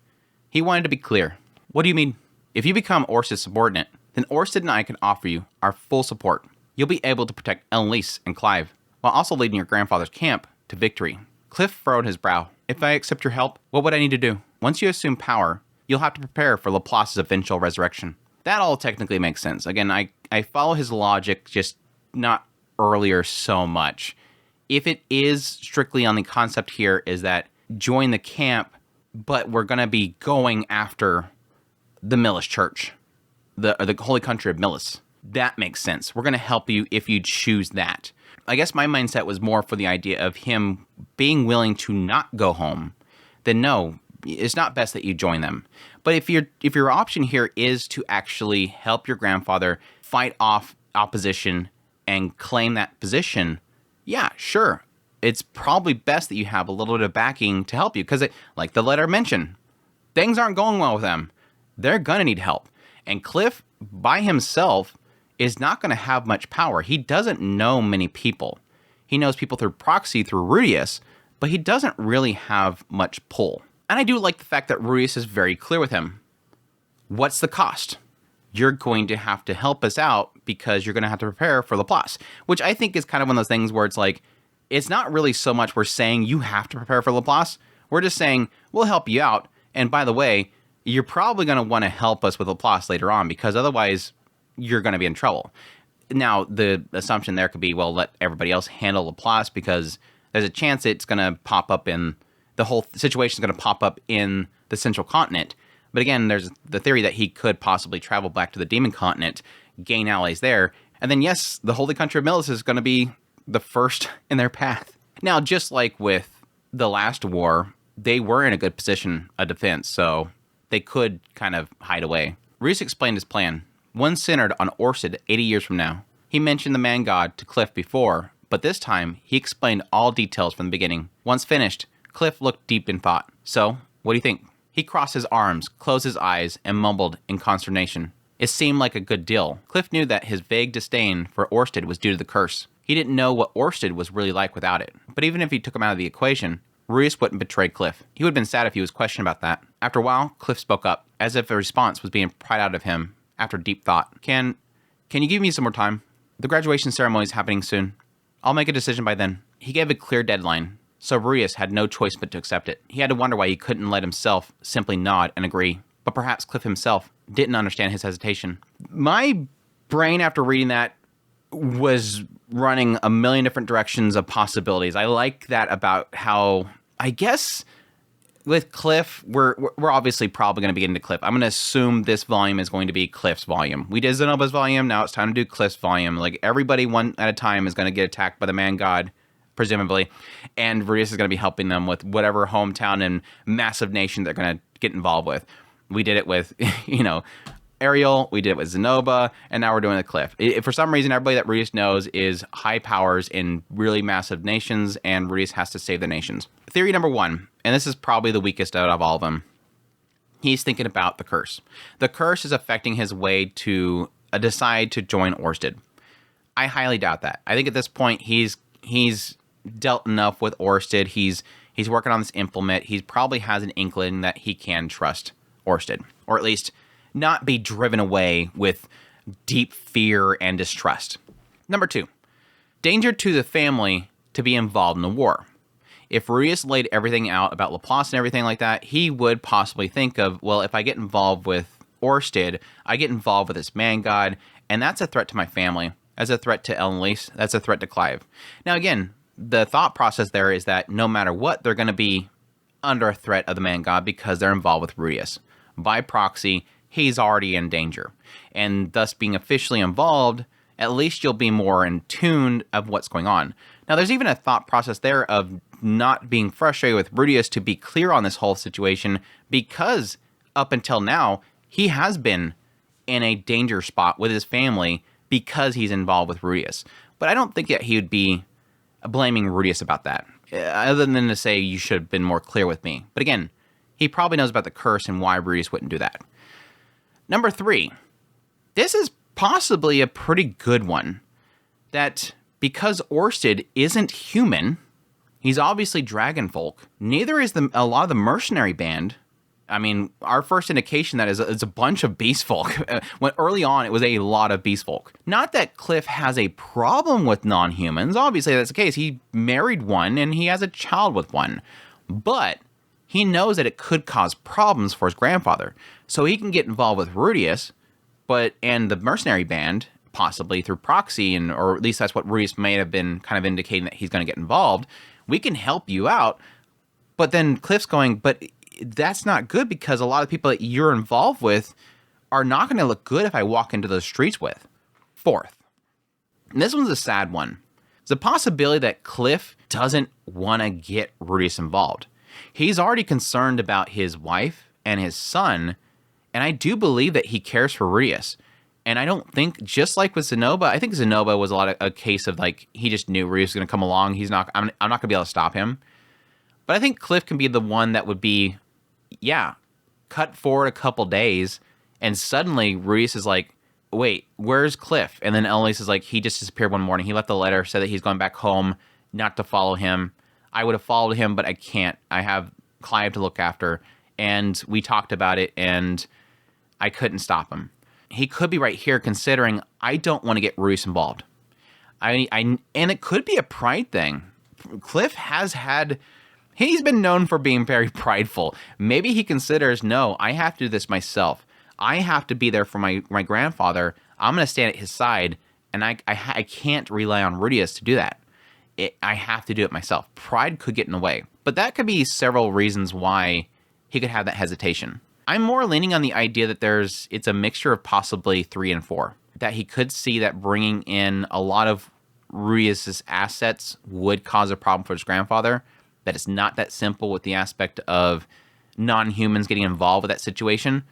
He wanted to be clear. What do you mean? If you become Orsted's subordinate, then Orsted and I can offer you our full support. You'll be able to protect Elise and Clive, while also leading your grandfather's camp to victory. Cliff furrowed his brow. If I accept your help, what would I need to do? Once you assume power, you'll have to prepare for Laplace's eventual resurrection. That all technically makes sense. Again, I follow his logic, just not earlier so much. If it is strictly on the concept here is that join the camp, but we're going to be going after the Millis Church, the holy country of Millis. That makes sense. We're going to help you if you choose that. I guess my mindset was more for the idea of him being willing to not go home. Then no, it's not best that you join them. But if your option here is to actually help your grandfather fight off opposition and claim that position, yeah, sure. It's probably best that you have a little bit of backing to help you because, like the letter mentioned, things aren't going well with them. They're going to need help. And Cliff, by himself, is not going to have much power. He doesn't know many people. He knows people through proxy, through Rudeus, but he doesn't really have much pull. And I do like the fact that Rudeus is very clear with him. What's the cost? You're going to have to help us out because you're going to have to prepare for Laplace, which I think is kind of one of those things where it's like, it's not really so much we're saying you have to prepare for Laplace. We're just saying, we'll help you out. And by the way, you're probably going to want to help us with Laplace later on because otherwise you're going to be in trouble. Now, the assumption there could be, well, let everybody else handle Laplace because there's a chance it's going to pop up in, the whole situation is going to pop up in the central continent. But again, there's the theory that he could possibly travel back to the demon continent, gain allies there, and then yes, the holy country of Millis is going to be the first in their path. Now, just like with the last war, they were in a good position of defense, so they could kind of hide away. Rudeus explained his plan, one centered on Orsted 80 years from now. He mentioned the man god to Cliff before, but this time he explained all details from the beginning. Once finished, Cliff looked deep in thought. So, what do you think? He crossed his arms, closed his eyes, and mumbled in consternation. It seemed like a good deal. Cliff knew that his vague disdain for Orsted was due to the curse. He didn't know what Orsted was really like without it. But even if he took him out of the equation, Rudeus wouldn't betray Cliff. He would have been sad if he was questioned about that. After a while, Cliff spoke up, as if a response was being pried out of him after deep thought. Can you give me some more time? The graduation ceremony is happening soon. I'll make a decision by then. He gave a clear deadline, so Rudeus had no choice but to accept it. He had to wonder why he couldn't let himself simply nod and agree. But perhaps Cliff himself didn't understand his hesitation. My brain, after reading that, was running a million different directions of possibilities. I like that about how, I guess, with Cliff, we're obviously probably going to be getting to Cliff. I'm going to assume this volume is going to be Cliff's volume. We did Zenoba's volume, now it's time to do Cliff's volume. Like, everybody one at a time is going to get attacked by the man god, presumably, and Rudeus is going to be helping them with whatever hometown and massive nation they're going to get involved with. We did it with, Ariel, we did it with Zenoba, and now we're doing the Cliff. For some reason, everybody that Rudeus knows is high powers in really massive nations, and Rudeus has to save the nations. Theory number one, and this is probably the weakest out of all of them. He's thinking about the curse. The curse is affecting his way to decide to join Orsted. I highly doubt that. I think at this point, he's dealt enough with Orsted. He's working on this implement. He probably has an inkling that he can trust Orsted, or at least not be driven away with deep fear and distrust. Number 2, danger to the family to be involved in the war. If Rudeus laid everything out about Laplace and everything like that, he would possibly think of, well, if I get involved with Orsted, I get involved with this man god, and that's a threat to my family. That's a threat to Ellenlise. That's a threat to Clive. Now, again, the thought process there is that no matter what, they're going to be under a threat of the man god because they're involved with Rudeus. By proxy, he's already in danger. And thus being officially involved, at least you'll be more in tune of what's going on. Now, there's even a thought process there of not being frustrated with Rudeus to be clear on this whole situation, because up until now, he has been in a danger spot with his family because he's involved with Rudeus. But I don't think that he would be blaming Rudeus about that, other than to say you should have been more clear with me. But again, he probably knows about the curse and why Rudeus wouldn't do that. Number 3, this is possibly a pretty good one. That because Orsted isn't human, he's obviously dragon folk. Neither is a lot of the mercenary band. I mean, our first indication that is a bunch of beast folk. When early on, it was a lot of beast folk. Not that Cliff has a problem with non-humans. Obviously, that's the case. He married one, and he has a child with one. But he knows that it could cause problems for his grandfather. So he can get involved with Rudeus, and the mercenary band, possibly through proxy, or at least that's what Rudeus may have been kind of indicating that he's going to get involved. We can help you out. But then Cliff's going, but that's not good, because a lot of people that you're involved with are not going to look good if I walk into those streets with. 4th, and this one's a sad one. There's a possibility that Cliff doesn't want to get Rudeus involved. He's already concerned about his wife and his son, and I do believe that he cares for Rudeus. And I don't think, just like with Zenoba, I think Zenoba was a case of like, he just knew Rudeus was going to come along. I'm not going to be able to stop him. But I think Cliff can be the one that would be, cut forward a couple days, and suddenly Rudeus is like, wait, where's Cliff? And then Ellenlise is like, he just disappeared one morning. He left a letter, said that he's going back home, not to follow him. I would have followed him, but I can't. I have Clive to look after. And we talked about it, and I couldn't stop him. He could be right here, considering I don't want to get Rudeus involved. And it could be a pride thing. Cliff he's been known for being very prideful. Maybe he considers, no, I have to do this myself. I have to be there for my grandfather. I'm going to stand at his side, and I can't rely on Rudeus to do that. I have to do it myself. Pride could get in the way. But that could be several reasons why he could have that hesitation. I'm more leaning on the idea that it's a mixture of possibly 3 and 4. That he could see that bringing in a lot of Rudeus' assets would cause a problem for his grandfather. That it's not that simple with the aspect of non-humans getting involved with that situation.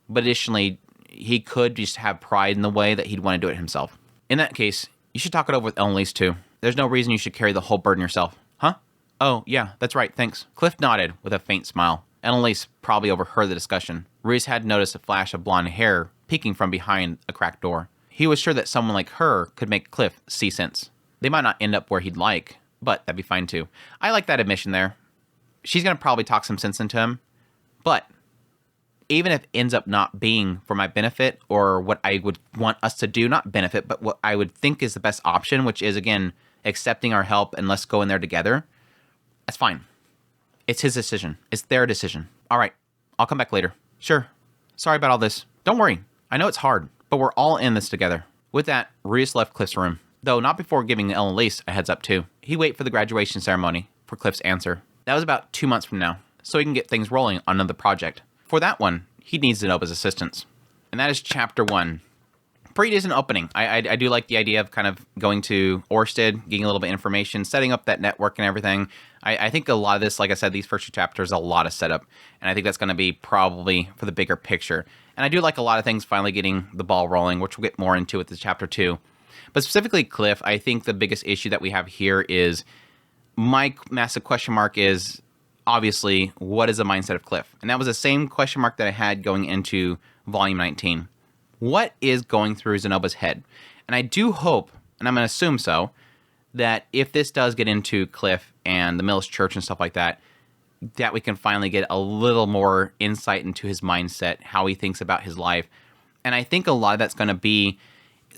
But additionally, he could just have pride in the way that he'd want to do it himself. In that case, you should talk it over with Ellenlise too. There's no reason you should carry the whole burden yourself. Huh? Oh, yeah, that's right, thanks. Cliff nodded with a faint smile. Ellenlise probably overheard the discussion. Rudeus had noticed a flash of blonde hair peeking from behind a cracked door. He was sure that someone like her could make Cliff see sense. They might not end up where he'd like, but that'd be fine too. I like that admission there. She's going to probably talk some sense into him, but even if it ends up not being for my benefit or what I would want us to do, not benefit, but what I would think is the best option, which is, again, accepting our help and let's go in there together, that's fine. It's his decision. It's their decision. All right, I'll come back later. Sure. Sorry about all this. Don't worry. I know it's hard, but we're all in this together. With that, Rudeus left Cliff's room, though not before giving Ellenlise a heads up too. He wait for the graduation ceremony for Cliff's answer. That was about 2 months from now, so he can get things rolling on another project. For that one, he needs Zenoba's assistance. And that is Chapter 1. Pretty decent opening. I do like the idea of kind of going to Orsted, getting a little bit of information, setting up that network and everything. I think a lot of this, like I said, these first 2 chapters, a lot of setup. And I think that's going to be probably for the bigger picture. And I do like a lot of things finally getting the ball rolling, which we'll get more into with the Chapter 2. But specifically Cliff, I think the biggest issue that we have here is my massive question mark is, obviously, what is the mindset of Cliff? And that was the same question mark that I had going into Volume 19. What is going through Zenoba's head? And I do hope, and I'm going to assume so, that if this does get into Cliff and the Millis Church and stuff like that, that we can finally get a little more insight into his mindset, how he thinks about his life. And I think a lot of that's going to be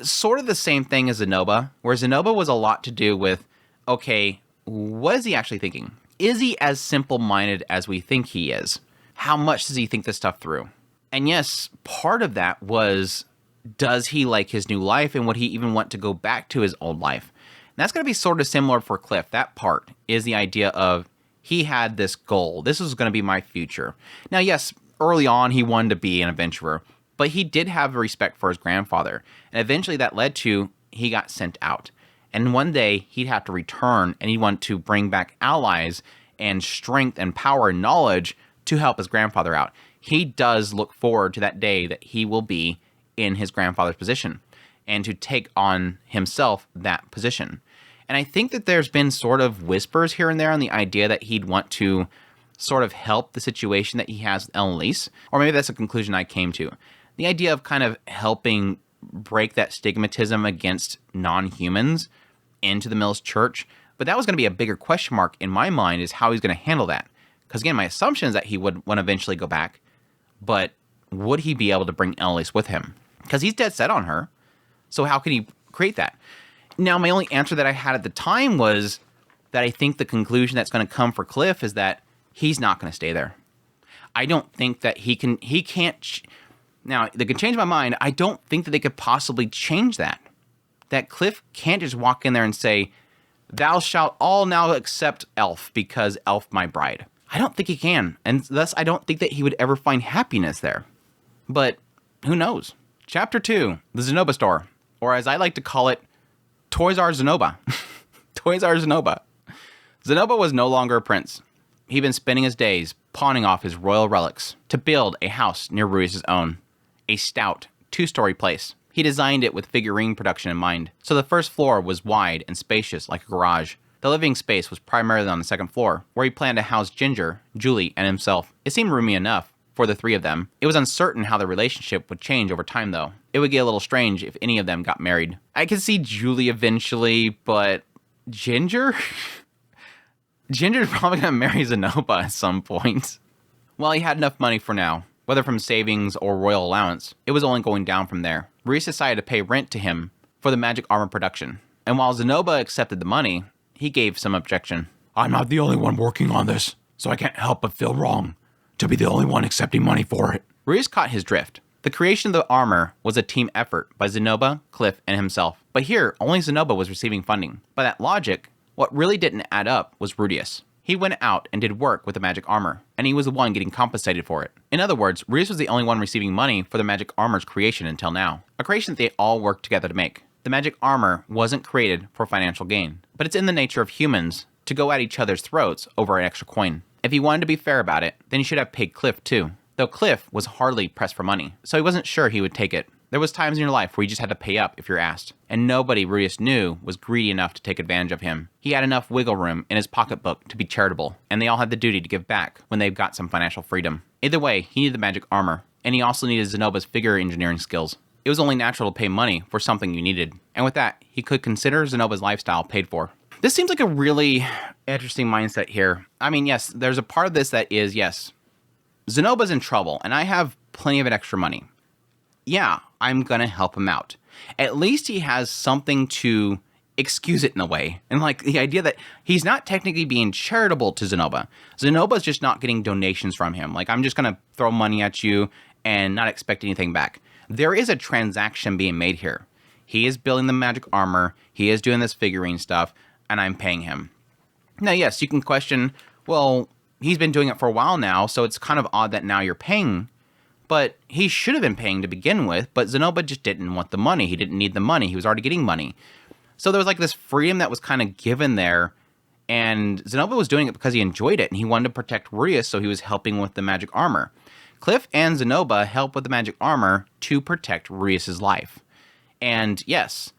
sort of the same thing as Zenoba, where Zenoba was a lot to do with, okay, what is he actually thinking? Is he as simple-minded as we think he is? How much does he think this stuff through? And yes, part of that was, does he like his new life, and would he even want to go back to his old life? And that's going to be sort of similar for Cliff. That part is the idea of, he had this goal. This was going to be my future. Now, yes, early on, he wanted to be an adventurer, but he did have respect for his grandfather. And eventually that led to, he got sent out. And one day, he'd have to return, and he'd want to bring back allies and strength and power and knowledge to help his grandfather out. He does look forward to that day that he will be in his grandfather's position and to take on himself that position. And I think that there's been sort of whispers here and there on the idea that he'd want to sort of help the situation that he has with Elise, or maybe that's a conclusion I came to. The idea of kind of helping break that stigmatism against non-humans into the Mills Church. But that was going to be a bigger question mark in my mind, is how he's going to handle that. Because again, my assumption is that he would want to eventually go back, but would he be able to bring Elise with him? Because he's dead set on her. So how can he create that? Now, my only answer that I had at the time was that I think the conclusion that's going to come for Cliff is that he's not going to stay there. I don't think that he can't. Now, they can change my mind. I don't think that they could possibly change that. That Cliff can't just walk in there and say, thou shalt all now accept Elf because Elf my bride. I don't think he can. And thus, I don't think that he would ever find happiness there. But who knows? Chapter 2, the Zenoba Store. Or as I like to call it, Toys R Zenoba. Toys R Zenoba. Zenoba was no longer a prince. He'd been spending his days pawning off his royal relics to build a house near Rudeus' own. A stout, 2-story place. He designed it with figurine production in mind, so the first floor was wide and spacious like a garage. The living space was primarily on the second floor, where he planned to house Ginger, Julie, and himself. It seemed roomy enough for the three of them. It was uncertain how the relationship would change over time, though. It would get a little strange if any of them got married. I could see Julie eventually, but Ginger? Ginger's probably gonna marry Zenoba at some point. Well, he had enough money for now, whether from savings or royal allowance. It was only going down from there. Rudeus decided to pay rent to him for the magic armor production. And while Zenoba accepted the money, he gave some objection. I'm not the only one working on this, so I can't help but feel wrong to be the only one accepting money for it. Rudeus caught his drift. The creation of the armor was a team effort by Zenoba, Cliff, and himself. But here, only Zenoba was receiving funding. By that logic, what really didn't add up was Rudeus. He went out and did work with the magic armor, and he was the one getting compensated for it. In other words, Rudeus was the only one receiving money for the magic armor's creation until now. A creation that they all worked together to make. The magic armor wasn't created for financial gain, but it's in the nature of humans to go at each other's throats over an extra coin. If he wanted to be fair about it, then he should have paid Cliff too. Though Cliff was hardly pressed for money, so he wasn't sure he would take it. There was times in your life where you just had to pay up if you're asked, and nobody Rudeus knew was greedy enough to take advantage of him. He had enough wiggle room in his pocketbook to be charitable, and they all had the duty to give back when they've got some financial freedom. Either way, he needed the magic armor, and he also needed Zenoba's figure engineering skills. It was only natural to pay money for something you needed, and with that, he could consider Zenoba's lifestyle paid for. This seems like a really interesting mindset here. I mean, yes, there's a part of this that is, yes, Zenoba's in trouble, and I have plenty of extra money. Yeah, I'm gonna help him out. At least he has something to excuse it in a way. And like the idea that he's not technically being charitable to Zenoba. Zenoba's just not getting donations from him. Like, I'm just gonna throw money at you and not expect anything back. There is a transaction being made here. He is building the magic armor, he is doing this figurine stuff, and I'm paying him. Now, yes, you can question, well, he's been doing it for a while now, so it's kind of odd that now you're paying. But he should have been paying to begin with, but Zenoba just didn't want the money. He didn't need the money. He was already getting money. So there was like this freedom that was kind of given there, and Zenoba was doing it because he enjoyed it, and he wanted to protect Rudeus, so he was helping with the magic armor. Cliff and Zenoba help with the magic armor to protect Rudeus' life. And yes,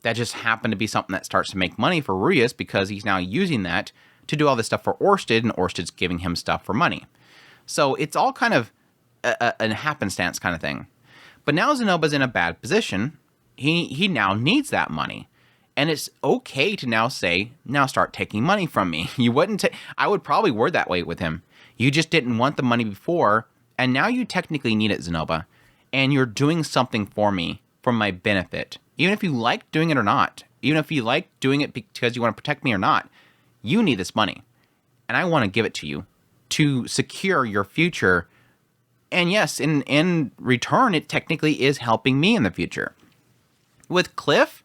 that just happened to be something that starts to make money for Rudeus because he's now using that to do all this stuff for Orsted, and Orsted's giving him stuff for money. So it's all kind of a happenstance kind of thing. But now Zenoba's in a bad position. He now needs that money. And it's okay to now say, now start taking money from me. You wouldn't I would probably word that way with him. You just didn't want the money before, and now you technically need it, Zenoba. And you're doing something for me, for my benefit. Even if you like doing it or not, even if you like doing it because you want to protect me or not, you need this money. And I want to give it to you to secure your future. And yes, in return, it technically is helping me in the future. With Cliff,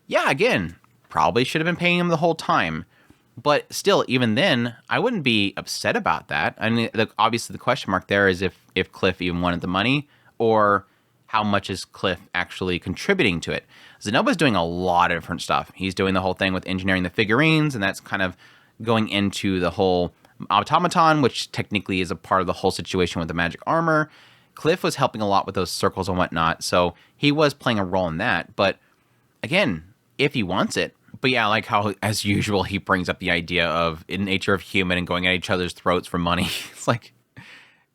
yeah, again, probably should have been paying him the whole time. But still, even then, I wouldn't be upset about that. I mean, obviously the question mark there is if Cliff even wanted the money, or how much is Cliff actually contributing to it. Zenoba's doing a lot of different stuff. He's doing the whole thing with engineering the figurines, and that's kind of going into the whole automaton, which technically is a part of the whole situation with the magic armor. Cliff was helping a lot with those circles and whatnot, so he was playing a role in that. But again, if he wants it. But yeah, like how, as usual, he brings up the idea of in nature of human and going at each other's throats for money. It's like,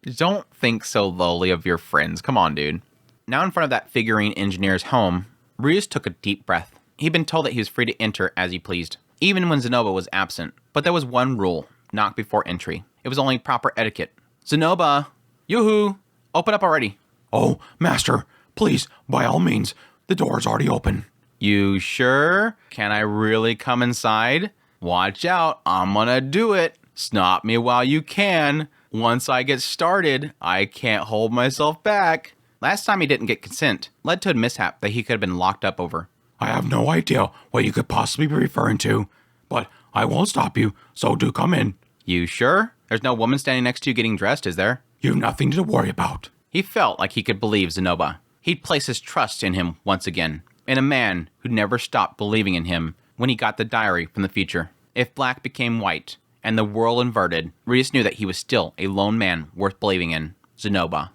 don't think so lowly of your friends. Come on, dude. Now in front of that figurine engineer's home, Rudeus took a deep breath. He'd been told that he was free to enter as he pleased, even when Zenoba was absent. But there was one rule, knock before entry. It was only proper etiquette. Zenoba, yoo-hoo, open up already. Oh, master, please, by all means, the door's already open. You sure? Can I really come inside? Watch out, I'm gonna do it. Stop me while you can. Once I get started, I can't hold myself back. Last time he didn't get consent led to a mishap that he could have been locked up over. I have no idea what you could possibly be referring to, but I won't stop you, so do come in. You sure? There's no woman standing next to you getting dressed, is there? You've nothing to worry about. He felt like he could believe Zenoba. He'd place his trust in him once again. In a man who never stopped believing in him when he got the diary from the future. If black became white and the world inverted, Rudeus knew that he was still a lone man worth believing in, Zenoba.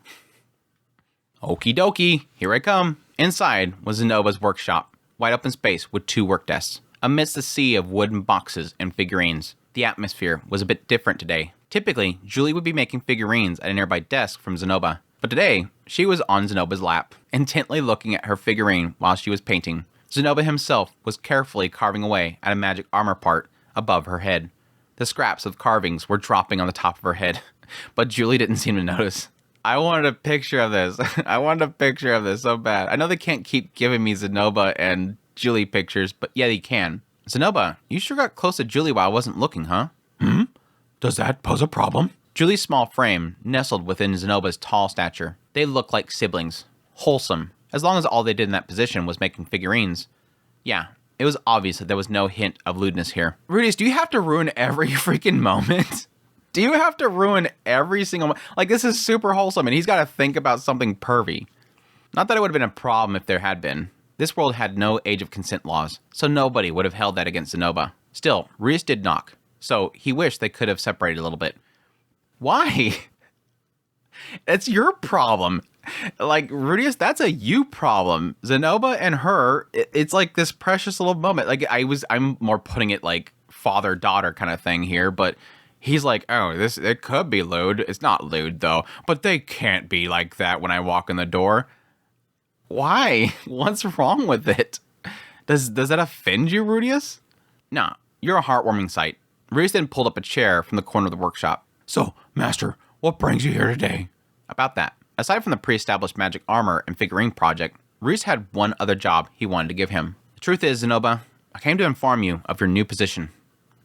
Okie dokie, here I come. Inside was Zenoba's workshop, wide open space with 2 work desks. Amidst the sea of wooden boxes and figurines, the atmosphere was a bit different today. Typically, Julie would be making figurines at a nearby desk from Zenoba. But today, she was on Zenoba's lap, intently looking at her figurine while she was painting. Zenoba himself was carefully carving away at a magic armor part above her head. The scraps of carvings were dropping on the top of her head, but Julie didn't seem to notice. I wanted a picture of this. I wanted a picture of this so bad. I know they can't keep giving me Zenoba and Julie pictures, but yeah, they can. Zenoba, you sure got close to Julie while I wasn't looking, huh? Does that pose a problem? Julie's small frame nestled within Zenoba's tall stature. They looked like siblings. Wholesome. As long as all they did in that position was making figurines. Yeah, it was obvious that there was no hint of lewdness here. Rudeus, do you have to ruin every freaking moment? Do you have to ruin every single moment? Like, this is super wholesome, and he's got to think about something pervy. Not that it would have been a problem if there had been. This world had no age of consent laws, so nobody would have held that against Zenoba. Still, Rudeus did knock, so he wished they could have separated a little bit. Why? It's your problem. Like, Rudeus, that's a you problem. Zenoba and her, it's like this precious little moment. Like, I'm more putting it like father-daughter kind of thing here, but he's like, oh, it could be lewd. It's not lewd, though. But they can't be like that when I walk in the door. Why? What's wrong with it? Does that offend you, Rudeus? Nah, you're a heartwarming sight. Rudeus then pulled up a chair from the corner of the workshop. So, master, what brings you here today? About that. Aside from the pre-established magic armor and figurine project, Rudeus had one other job he wanted to give him. The truth is, Zenoba, I came to inform you of your new position.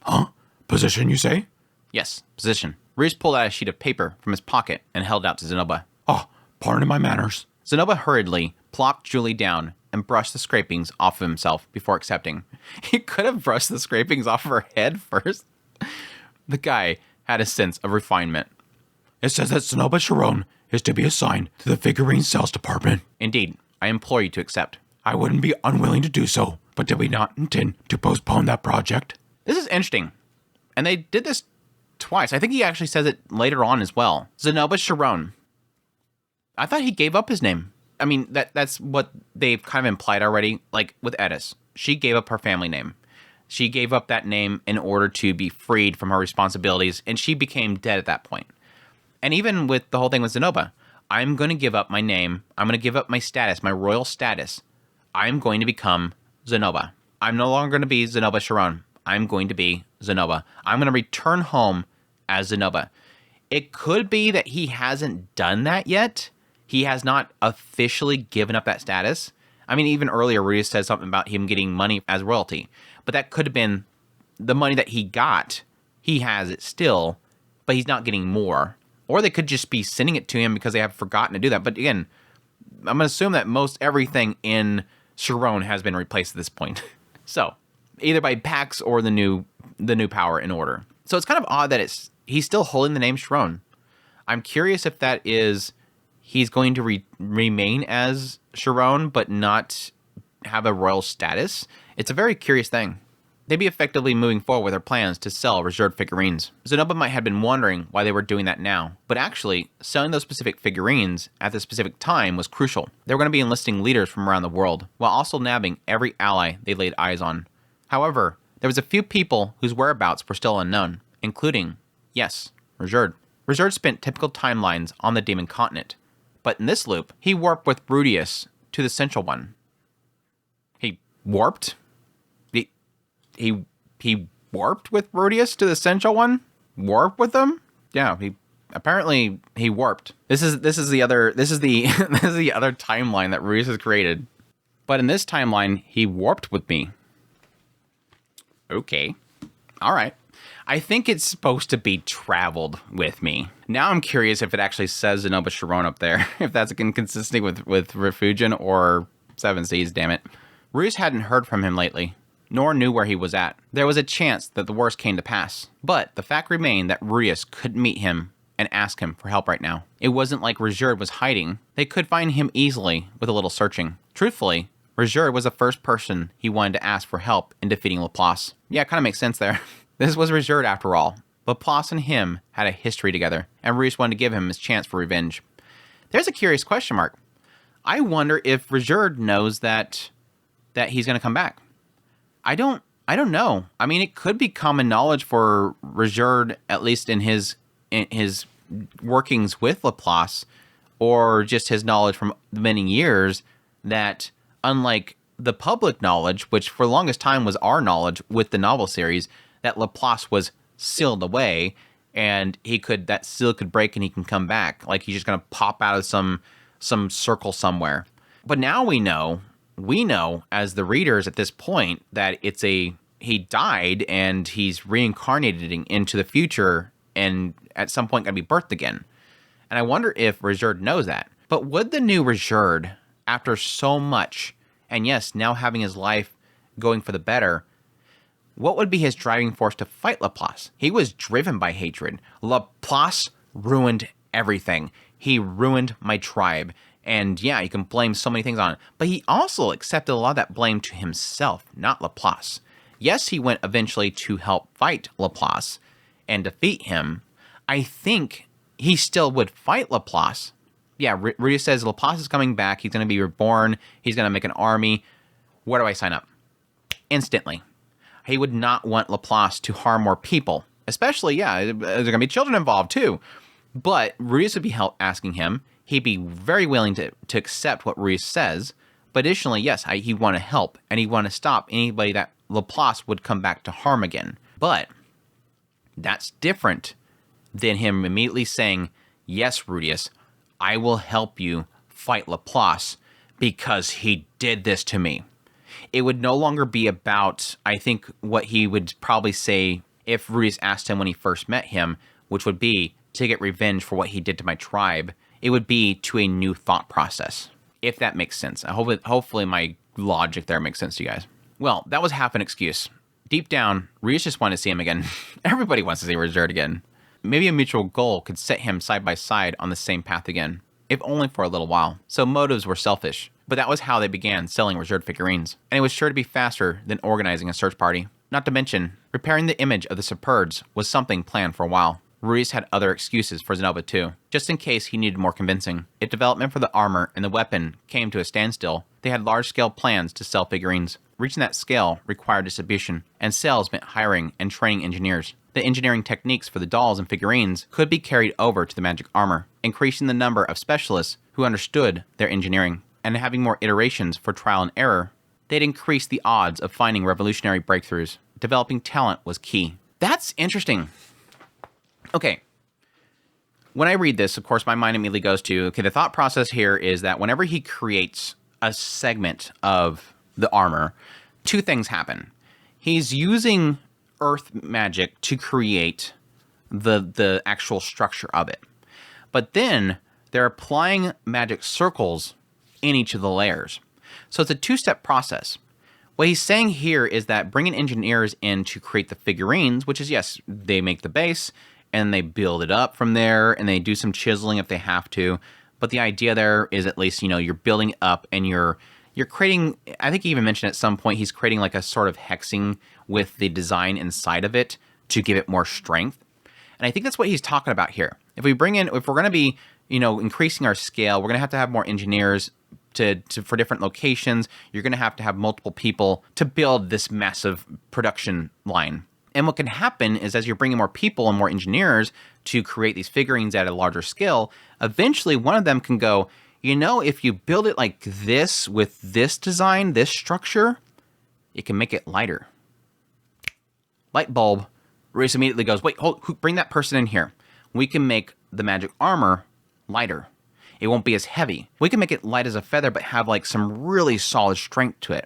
Huh? Position, you say? Yes, position. Rudeus pulled out a sheet of paper from his pocket and held it out to Zenoba. Oh, pardon my manners. Zenoba hurriedly plopped Julie down and brushed the scrapings off of himself before accepting. He could have brushed the scrapings off of her head first. The guy had a sense of refinement. It says that Zenoba Ch1-2 is to be assigned to the figurine sales department. Indeed, I implore you to accept. I wouldn't be unwilling to do so, but did we not intend to postpone that project? This is interesting. And they did this twice. I think he actually says it later on as well. Zenoba Ch1-2. I thought he gave up his name. I mean, that's what they've kind of implied already. Like with Edis, she gave up her family name. She gave up that name in order to be freed from her responsibilities, and she became dead at that point. And even with the whole thing with Zenoba, I'm going to give up my name. I'm going to give up my status, my royal status. I'm going to become Zenoba. I'm no longer going to be Zenoba Ch1-2. I'm going to be Zenoba. I'm going to return home as Zenoba. It could be that he hasn't done that yet. He has not officially given up that status. I mean, even earlier, Rudeus said something about him getting money as royalty. But that could have been the money that he got. He has it still, but he's not getting more. Or they could just be sending it to him because they have forgotten to do that. But again, I'm going to assume that most everything in Ch1 has been replaced at this point. So, either by Pax or the new power in order. So it's kind of odd that he's still holding the name Ch1. I'm curious if that is he's going to remain as Ch1 but not have a royal status. It's a very curious thing. They'd be effectively moving forward with their plans to sell reserved figurines. Zenoba might have been wondering why they were doing that now, but actually, selling those specific figurines at the specific time was crucial. They were going to be enlisting leaders from around the world, while also nabbing every ally they laid eyes on. However, there was a few people whose whereabouts were still unknown, including, yes, Rizurd. Rizurd spent typical timelines on the Demon Continent, but in this loop, he warped with Rudeus to the Central One. He warped? He warped with Rudeus to the Central One? Warp with them? Yeah, he warped. This is the other this is the other timeline that Rudeus has created. But in this timeline, he warped with me. Okay. All right. I think it's supposed to be traveled with me. Now I'm curious if it actually says Zenoba Ch1 up there, if that's inconsistent with Refugin or Seven Seas, damn it. Rudeus hadn't heard from him lately, nor knew where he was at. There was a chance that the worst came to pass, but the fact remained that Rudeus couldn't meet him and ask him for help right now. It wasn't like Rizurd was hiding. They could find him easily with a little searching. Truthfully, Rizurd was the first person he wanted to ask for help in defeating Laplace. Yeah, it kind of makes sense there. This was Rizurd after all. Laplace and him had a history together, and Rudeus wanted to give him his chance for revenge. There's a curious question mark. I wonder if Rizurd knows that he's going to come back. I don't know. I mean, it could be common knowledge for Rizurd, at least in his workings with Laplace, or just his knowledge from many years, that unlike the public knowledge, which for the longest time was our knowledge with the novel series, that Laplace was sealed away, and that seal could break and he can come back. Like he's just going to pop out of some circle somewhere. But now we know as the readers at this point that he died and he's reincarnated into the future and at some point going to be birthed again. And I wonder if Rizurd knows that. But would the new Rizurd, after so much, and yes, now having his life going for the better, what would be his driving force to fight Laplace? He was driven by hatred. Laplace ruined everything. He ruined my tribe. And yeah, you can blame so many things on it. But he also accepted a lot of that blame to himself, not Laplace. Yes, he went eventually to help fight Laplace and defeat him. I think he still would fight Laplace. Yeah, Rudeus says Laplace is coming back. He's going to be reborn. He's going to make an army. Where do I sign up? Instantly. He would not want Laplace to harm more people. Especially, yeah, there's going to be children involved too. But Rudeus would be asking him. He'd be very willing to accept what Rudeus says. But additionally, yes, he'd want to help. And he'd want to stop anybody that Laplace would come back to harm again. But that's different than him immediately saying, yes, Rudeus, I will help you fight Laplace because he did this to me. It would no longer be about, I think, what he would probably say if Rudeus asked him when he first met him, which would be to get revenge for what he did to my tribe. It would be to a new thought process, if that makes sense. Hopefully my logic there makes sense to you guys. Well, that was half an excuse. Deep down, Rudeus just wanted to see him again. Everybody wants to see Rizurd again. Maybe a mutual goal could set him side by side on the same path again, if only for a little while. So motives were selfish, but that was how they began selling Rizurd figurines. And it was sure to be faster than organizing a search party. Not to mention, repairing the image of the Superds was something planned for a while. Rudeus had other excuses for Zenoba too, just in case he needed more convincing. If development for the armor and the weapon came to a standstill, they had large-scale plans to sell figurines. Reaching that scale required distribution, and sales meant hiring and training engineers. The engineering techniques for the dolls and figurines could be carried over to the magic armor, increasing the number of specialists who understood their engineering. And having more iterations for trial and error, they'd increase the odds of finding revolutionary breakthroughs. Developing talent was key. That's interesting. Okay, When I read this, of course, my mind immediately goes to, okay, the thought process here is that whenever he creates a segment of the armor, two things happen. He's using earth magic to create the actual structure of it. But then they're applying magic circles in each of the layers. So it's a two-step process. What he's saying here is that bringing engineers in to create the figurines, which is, yes, they make the base and they build it up from there and they do some chiseling if they have to. But the idea there is at least, you're building up and you're creating, I think he even mentioned at some point, he's creating like a sort of hexing with the design inside of it to give it more strength. And I think that's what he's talking about here. If we're going to be, increasing our scale, we're going to have more engineers for different locations. You're going to have multiple people to build this massive production line. And what can happen is as you're bringing more people and more engineers to create these figurines at a larger scale, eventually one of them can go, if you build it like this with this design, this structure, it can make it lighter. Light bulb. Reese immediately goes, wait, bring that person in here. We can make the magic armor lighter. It won't be as heavy. We can make it light as a feather, but have like some really solid strength to it.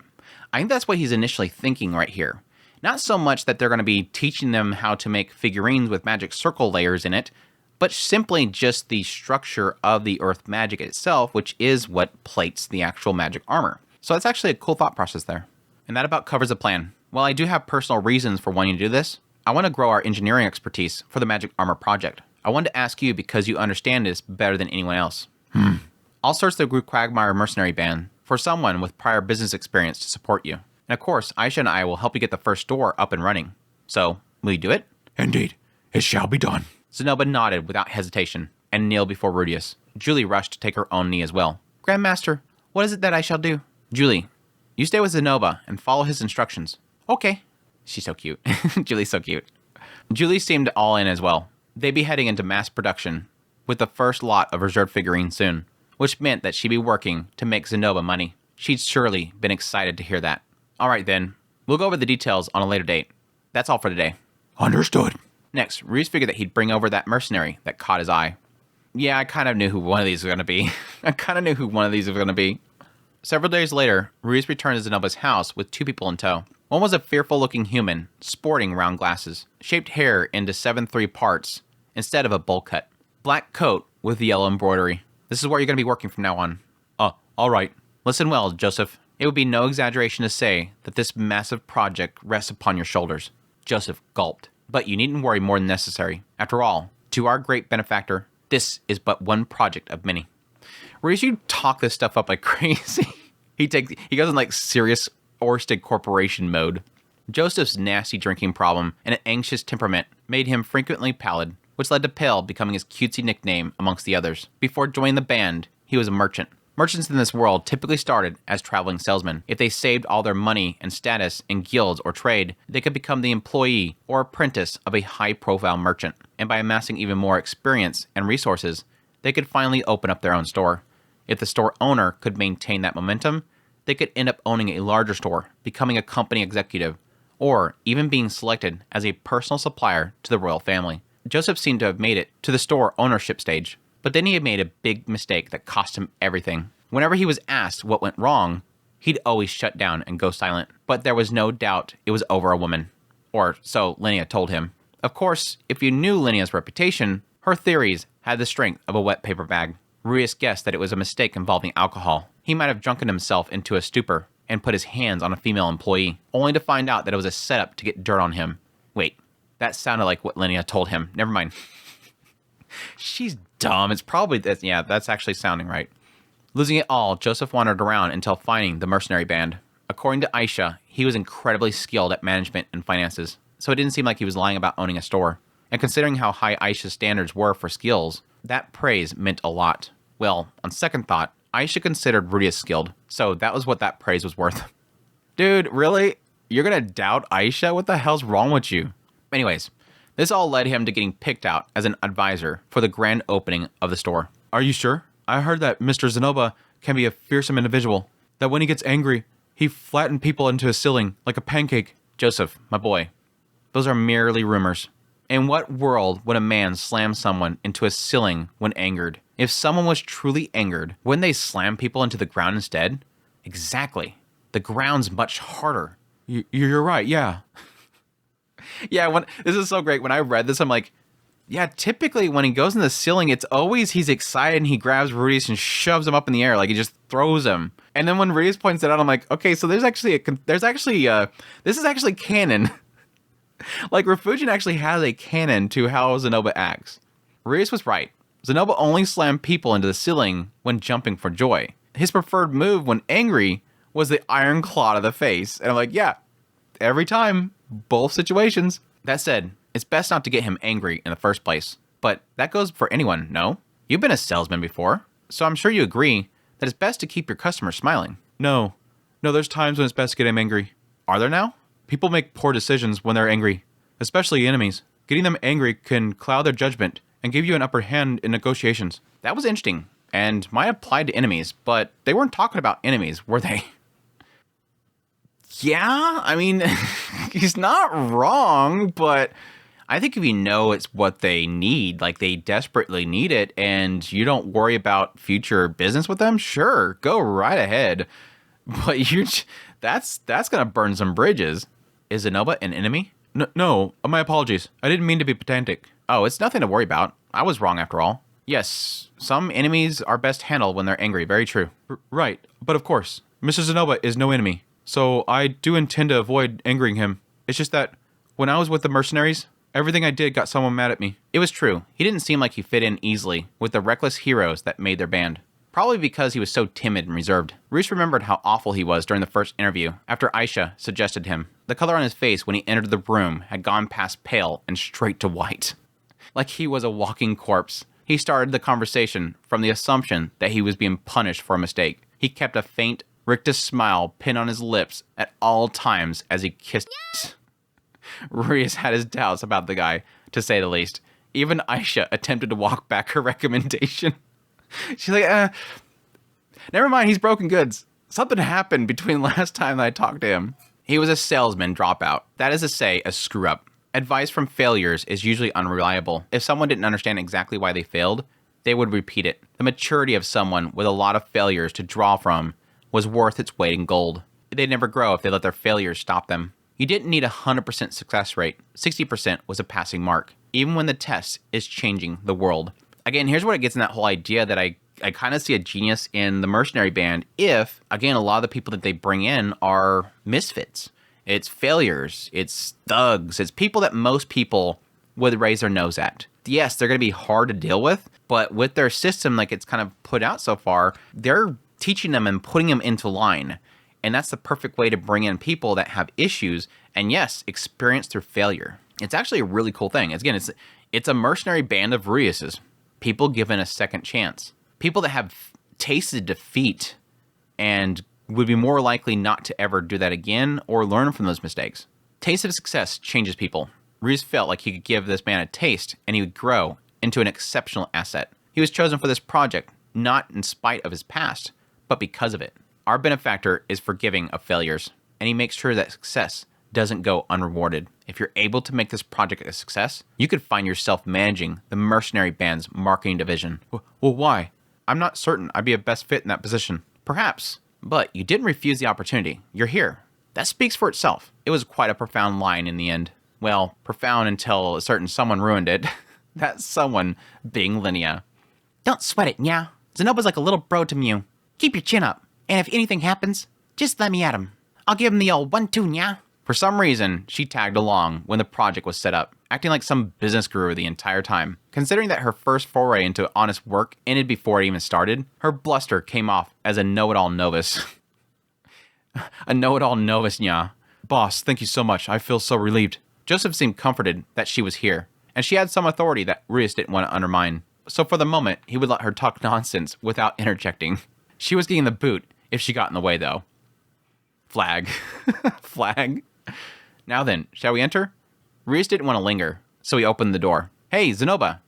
I think that's what he's initially thinking right here. Not so much that they're going to be teaching them how to make figurines with magic circle layers in it, but simply just the structure of the earth magic itself, which is what plates the actual magic armor. So that's actually a cool thought process there. And that about covers the plan. While I do have personal reasons for wanting to do this, I want to grow our engineering expertise for the magic armor project. I wanted to ask you because you understand this better than anyone else. I'll search the group Quagmire mercenary band for someone with prior business experience to support you. And of course, Aisha and I will help you get the first store up and running. So, will you do it? Indeed, it shall be done. Zenoba nodded without hesitation and kneeled before Rudeus. Julie rushed to take her own knee as well. Grandmaster, what is it that I shall do? Julie, you stay with Zenoba and follow his instructions. Okay. She's so cute. Julie's so cute. Julie seemed all in as well. They'd be heading into mass production with the first lot of reserved figurines soon, which meant that she'd be working to make Zenoba money. She'd surely been excited to hear that. All right, then. We'll go over the details on a later date. That's all for today. Understood. Next, Reese figured that he'd bring over that mercenary that caught his eye. Yeah, I kind of knew who one of these was going to be. Several days later, Reese returned to Zenoba's house with two people in tow. One was a fearful-looking human, sporting round glasses, shaped hair into 7/3 parts instead of a bowl cut. Black coat with yellow embroidery. This is where you're going to be working from now on. All right. Listen well, Joseph. It would be no exaggeration to say that this massive project rests upon your shoulders. Joseph gulped. But you needn't worry more than necessary. After all, to our great benefactor, this is but one project of many. Whereas you talk this stuff up like crazy. He goes in like serious Orsted Corporation mode. Joseph's nasty drinking problem and an anxious temperament made him frequently pallid, which led to Pale becoming his cutesy nickname amongst the others. Before joining the band, he was a merchant. Merchants in this world typically started as traveling salesmen. If they saved all their money and status in guilds or trade, they could become the employee or apprentice of a high-profile merchant. And by amassing even more experience and resources, they could finally open up their own store. If the store owner could maintain that momentum, they could end up owning a larger store, becoming a company executive, or even being selected as a personal supplier to the royal family. Joseph seemed to have made it to the store ownership stage, but then he had made a big mistake that cost him everything. Whenever he was asked what went wrong, he'd always shut down and go silent. But there was no doubt it was over a woman. Or so Linnea told him. Of course, if you knew Linnea's reputation, her theories had the strength of a wet paper bag. Rudeus guessed that it was a mistake involving alcohol. He might have drunken himself into a stupor and put his hands on a female employee, only to find out that it was a setup to get dirt on him. Wait, that sounded like what Linnea told him. Never mind. She's dumb. It's probably this. Yeah, that's actually sounding right. Losing it all, Joseph wandered around until finding the mercenary band. According to Aisha, he was incredibly skilled at management and finances, so it didn't seem like he was lying about owning a store. And considering how high Aisha's standards were for skills, that praise meant a lot. Well, on second thought, Aisha considered Rudeus skilled, so that was what that praise was worth. Dude, really? You're gonna doubt Aisha? What the hell's wrong with you? Anyways, this all led him to getting picked out as an advisor for the grand opening of the store. Are you sure? I heard that Mr. Zenoba can be a fearsome individual, that when he gets angry, he flattened people into a ceiling like a pancake. Joseph, my boy, those are merely rumors. In what world would a man slam someone into a ceiling when angered? If someone was truly angered, wouldn't they slam people into the ground instead? Exactly. The ground's much harder. You're right, yeah. Yeah, this is so great. When I read this, I'm like, yeah, typically when he goes in the ceiling, it's always he's excited and he grabs Rudeus and shoves him up in the air, like he just throws him. And then when Rudeus points it out, I'm like, okay, so this is actually canon. Like, Refugien actually has a canon to how Zenoba acts. Rudeus was right. Zenoba only slammed people into the ceiling when jumping for joy. His preferred move when angry was the iron claw to the face. And I'm like, yeah, every time, both situations. That said, it's best not to get him angry in the first place. But that goes for anyone, no? You've been a salesman before, so I'm sure you agree that it's best to keep your customers smiling. No, there's times when it's best to get him angry. Are there now? People make poor decisions when they're angry, especially enemies. Getting them angry can cloud their judgment and give you an upper hand in negotiations. That was interesting, and might apply to enemies, but they weren't talking about enemies, were they? Yeah, I mean, he's not wrong, but I think if you know it's what they need, like they desperately need it, and you don't worry about future business with them, sure, go right ahead. But that's gonna burn some bridges. Is Zenoba an enemy? No, my apologies. I didn't mean to be pedantic. Oh, it's nothing to worry about. I was wrong after all. Yes, some enemies are best handled when they're angry, very true. Right, but of course, Mr. Zenoba is no enemy, so I do intend to avoid angering him. It's just that, when I was with the mercenaries, everything I did got someone mad at me. It was true. He didn't seem like he fit in easily with the reckless heroes that made their band. Probably because he was so timid and reserved. Reese remembered how awful he was during the first interview, after Aisha suggested him. The color on his face when he entered the room had gone past pale and straight to white. Like he was a walking corpse. He started the conversation from the assumption that he was being punished for a mistake. He kept a faint, rictus smile pinned on his lips at all times as he kissed. Rudeus had his doubts about the guy, to say the least. Even Aisha attempted to walk back her recommendation. She's like, never mind, he's broken goods. Something happened between last time that I talked to him. He was a salesman dropout. That is to say, a screw-up. Advice from failures is usually unreliable. If someone didn't understand exactly why they failed, they would repeat it. The maturity of someone with a lot of failures to draw from was worth its weight in gold. They'd never grow if they let their failures stop them. You didn't need a 100% success rate. 60% was a passing mark, even when the test is changing the world. Again, here's what it gets in that whole idea that I kind of see a genius in the mercenary band if, again, a lot of the people that they bring in are misfits. It's failures. It's thugs. It's people that most people would raise their nose at. Yes, they're going to be hard to deal with, but with their system, like it's kind of put out so far, they're teaching them and putting them into line. And that's the perfect way to bring in people that have issues and, yes, experience through failure. It's actually a really cool thing. Again, it's a mercenary band of Rudeuses. People given a second chance. People that have tasted defeat and would be more likely not to ever do that again or learn from those mistakes. Taste of success changes people. Rudeus felt like he could give this man a taste and he would grow into an exceptional asset. He was chosen for this project, not in spite of his past, but because of it. Our benefactor is forgiving of failures, and he makes sure that success doesn't go unrewarded. If you're able to make this project a success, you could find yourself managing the mercenary band's marketing division. Well, why? I'm not certain I'd be a best fit in that position. Perhaps, but you didn't refuse the opportunity. You're here. That speaks for itself. It was quite a profound line in the end. Well, profound until a certain someone ruined it. That someone being Linnea. Don't sweat it, nya. Zenoba's like a little bro to Mew. Keep your chin up, and if anything happens, just let me at him. I'll give him the old 1-2, nya. For some reason, she tagged along when the project was set up, acting like some business guru the entire time. Considering that her first foray into honest work ended before it even started, her bluster came off as a know-it-all novice. A know-it-all novice, nya. Boss, thank you so much. I feel so relieved. Joseph seemed comforted that she was here, and she had some authority that Rudeus didn't want to undermine. So for the moment, he would let her talk nonsense without interjecting. She was getting the boot if she got in the way, though. Flag. Flag. Now then, shall we enter? Rudeus didn't want to linger, so he opened the door. Hey, Zenoba.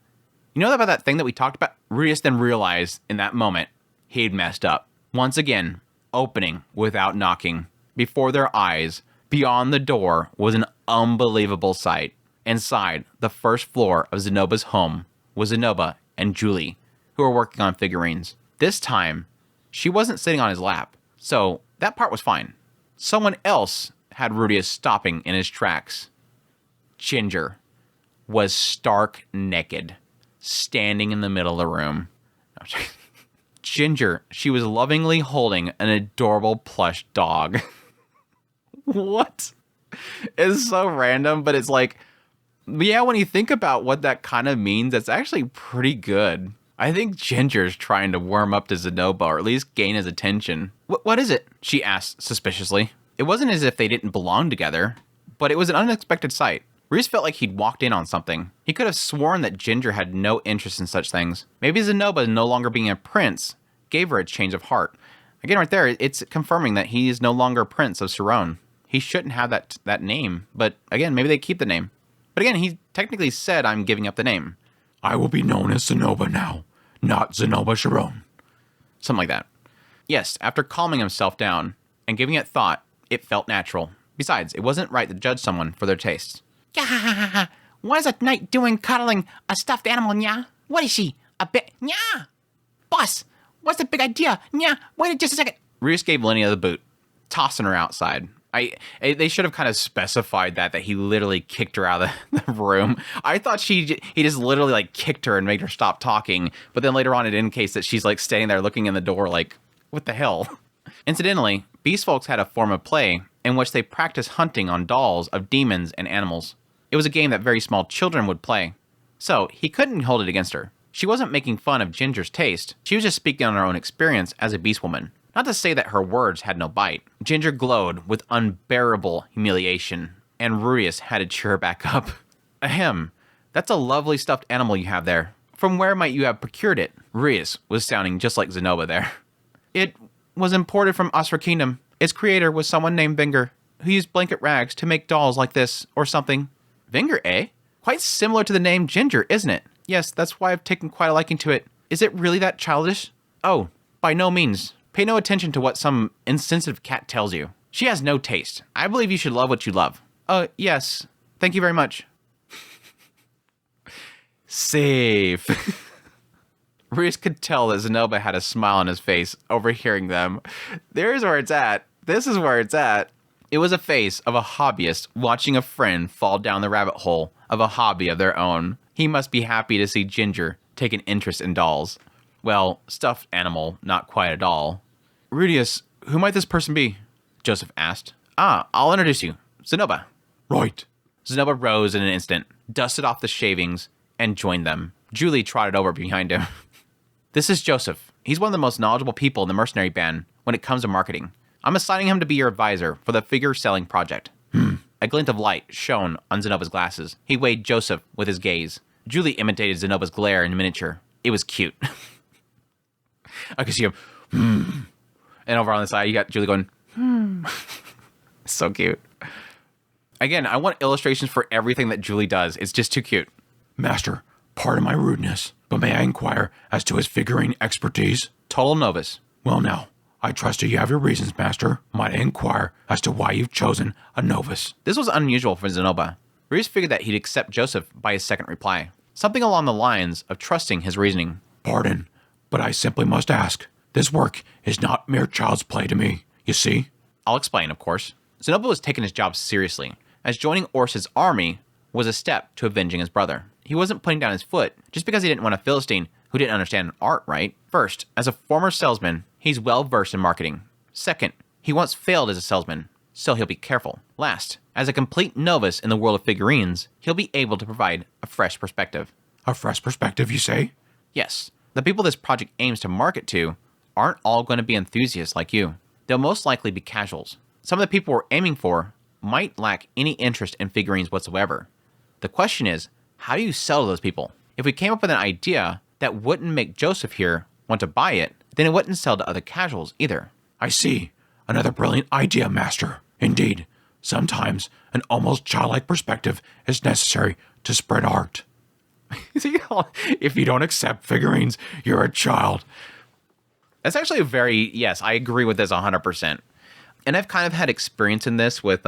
You know about that thing that we talked about? Rudeus then realized in that moment he'd messed up. Once again, opening without knocking. Before their eyes, beyond the door, was an unbelievable sight. Inside the first floor of Zenoba's home was Zenoba and Julie, who were working on figurines. This time, she wasn't sitting on his lap, so that part was fine. Someone else had Rudeus stopping in his tracks. Ginger was stark naked, standing in the middle of the room. Ginger, she was lovingly holding an adorable plush dog. What? It's so random, but it's like, yeah, when you think about what that kind of means, it's actually pretty good. I think Ginger's trying to warm up to Zenoba, or at least gain his attention. What is it? She asked suspiciously. It wasn't as if they didn't belong together, but it was an unexpected sight. Reese felt like he'd walked in on something. He could have sworn that Ginger had no interest in such things. Maybe Zenoba, no longer being a prince, gave her a change of heart. Again, right there, it's confirming that he is no longer Prince of Cerrone. He shouldn't have that name, but again, maybe they keep the name. But again, he technically said, I'm giving up the name. I will be known as Zenoba now, not Zenoba Cerrone. Something like that. Yes, after calming himself down and giving it thought, it felt natural. Besides, it wasn't right to judge someone for their tastes. Yeah, what is a knight doing cuddling a stuffed animal, yeah? What is she? A bit, yeah? Boss, what's the big idea? Yeah, wait just a second. Reese gave Linnea the boot, tossing her outside. They should have kind of specified that he literally kicked her out of the room. I thought he just literally like kicked her and made her stop talking, but then later on it indicates that she's like standing there looking in the door like, what the hell? Incidentally, Beast Folks had a form of play in which they practiced hunting on dolls of demons and animals. It was a game that very small children would play, so he couldn't hold it against her. She wasn't making fun of Ginger's taste, she was just speaking on her own experience as a beast woman. Not to say that her words had no bite. Ginger glowed with unbearable humiliation, and Rudeus had to cheer her back up. Ahem, that's a lovely stuffed animal you have there. From where might you have procured it? Rudeus was sounding just like Zenoba there. It was imported from Osra Kingdom. Its creator was someone named Vinger, who used blanket rags to make dolls like this, or something. Vinger, eh? Quite similar to the name Ginger, isn't it? Yes, that's why I've taken quite a liking to it. Is it really that childish? Oh, by no means. Pay no attention to what some insensitive cat tells you. She has no taste. I believe you should love what you love. Yes. Thank you very much. Safe. Reese could tell that Zenoba had a smile on his face, overhearing them. There's where it's at. This is where it's at. It was a face of a hobbyist watching a friend fall down the rabbit hole of a hobby of their own. He must be happy to see Ginger take an interest in dolls. Well, stuffed animal, not quite a doll. Rudeus, who might this person be? Joseph asked. I'll introduce you. Zenoba. Right. Zenoba rose in an instant, dusted off the shavings, and joined them. Julie trotted over behind him. This is Joseph. He's one of the most knowledgeable people in the mercenary band when it comes to marketing. I'm assigning him to be your advisor for the figure-selling project. A glint of light shone on Zenoba's glasses. He weighed Joseph with his gaze. Julie imitated Zenoba's glare in miniature. It was cute. I could see him, And over on the side, you got Julie going, So cute. Again, I want illustrations for everything that Julie does. It's just too cute. Master, pardon my rudeness, but may I inquire as to his figurine expertise? Total novice. Well now, I trust you have your reasons, Master. Might I inquire as to why you've chosen a novice? This was unusual for Zenoba. Reese figured that he'd accept Joseph by his second reply. Something along the lines of trusting his reasoning. Pardon, but I simply must ask. This work is not mere child's play to me, you see? I'll explain, of course. Zenoba was taking his job seriously, as joining Ors's army was a step to avenging his brother. He wasn't putting down his foot just because he didn't want a Philistine who didn't understand art, right? First, as a former salesman, he's well versed in marketing. Second, he once failed as a salesman, so he'll be careful. Last, as a complete novice in the world of figurines, he'll be able to provide a fresh perspective. A fresh perspective, you say? Yes. The people this project aims to market to aren't all going to be enthusiasts like you. They'll most likely be casuals. Some of the people we're aiming for might lack any interest in figurines whatsoever. The question is, how do you sell to those people? If we came up with an idea that wouldn't make Joseph here want to buy it, then it wouldn't sell to other casuals either. I see. Another brilliant idea, Master. Indeed, sometimes an almost childlike perspective is necessary to spread art. If you don't accept figurines, you're a child. That's actually yes, I agree with this 100%. And I've kind of had experience in this with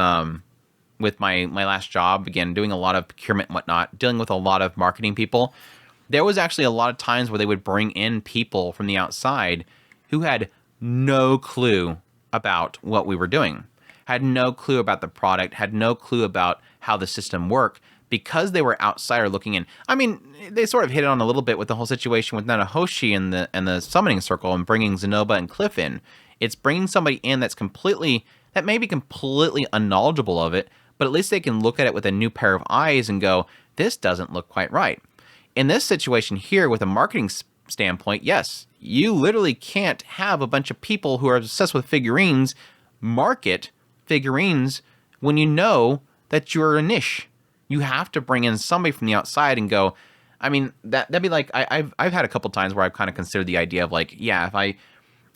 with my last job, again, doing a lot of procurement and whatnot, dealing with a lot of marketing people, there was actually a lot of times where they would bring in people from the outside who had no clue about what we were doing, had no clue about the product, had no clue about how the system worked, because they were outsider looking in. I mean, they sort of hit it on a little bit with the whole situation with Nanahoshi and the summoning circle and bringing Zenoba and Cliff in. It's bringing somebody in that may be completely unknowledgeable of it, but at least they can look at it with a new pair of eyes and go, this doesn't look quite right. In this situation here, with a marketing standpoint, yes, you literally can't have a bunch of people who are obsessed with figurines market figurines when you know that you're a niche. You have to bring in somebody from the outside and go, I mean, that'd be like, I've had a couple times where I've kind of considered the idea of like, yeah, if I,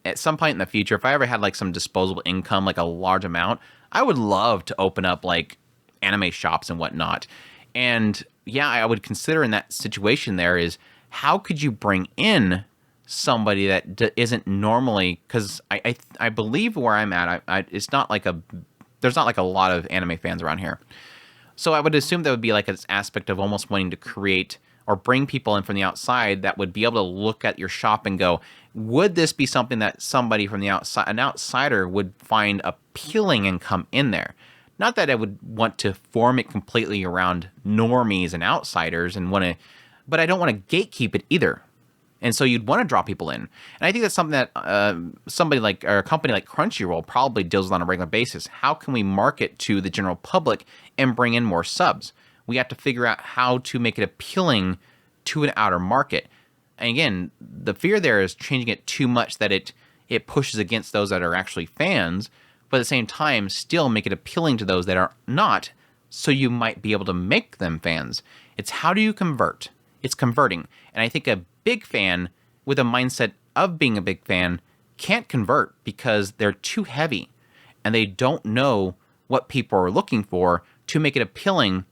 at some point in the future, if I ever had like some disposable income, like a large amount, I would love to open up like anime shops and whatnot. And yeah, I would consider in that situation there is, how could you bring in somebody that isn't normally, because I believe where I'm at, it's not like there's not like a lot of anime fans around here. So I would assume that would be like an aspect of almost wanting to create or bring people in from the outside that would be able to look at your shop and go, would this be something that somebody from the outside, an outsider, would find appealing and come in there? Not that I would want to form it completely around normies and outsiders but I don't want to gatekeep it either. And so you'd want to draw people in. And I think that's something that somebody like, or a company like Crunchyroll probably deals with on a regular basis. How can we market to the general public and bring in more subs? We have to figure out how to make it appealing to an outer market. And again, the fear there is changing it too much that it pushes against those that are actually fans, but at the same time, still make it appealing to those that are not, so you might be able to make them fans. It's how do you convert? It's converting. And I think a big fan with a mindset of being a big fan can't convert because they're too heavy and they don't know what people are looking for to make it appealing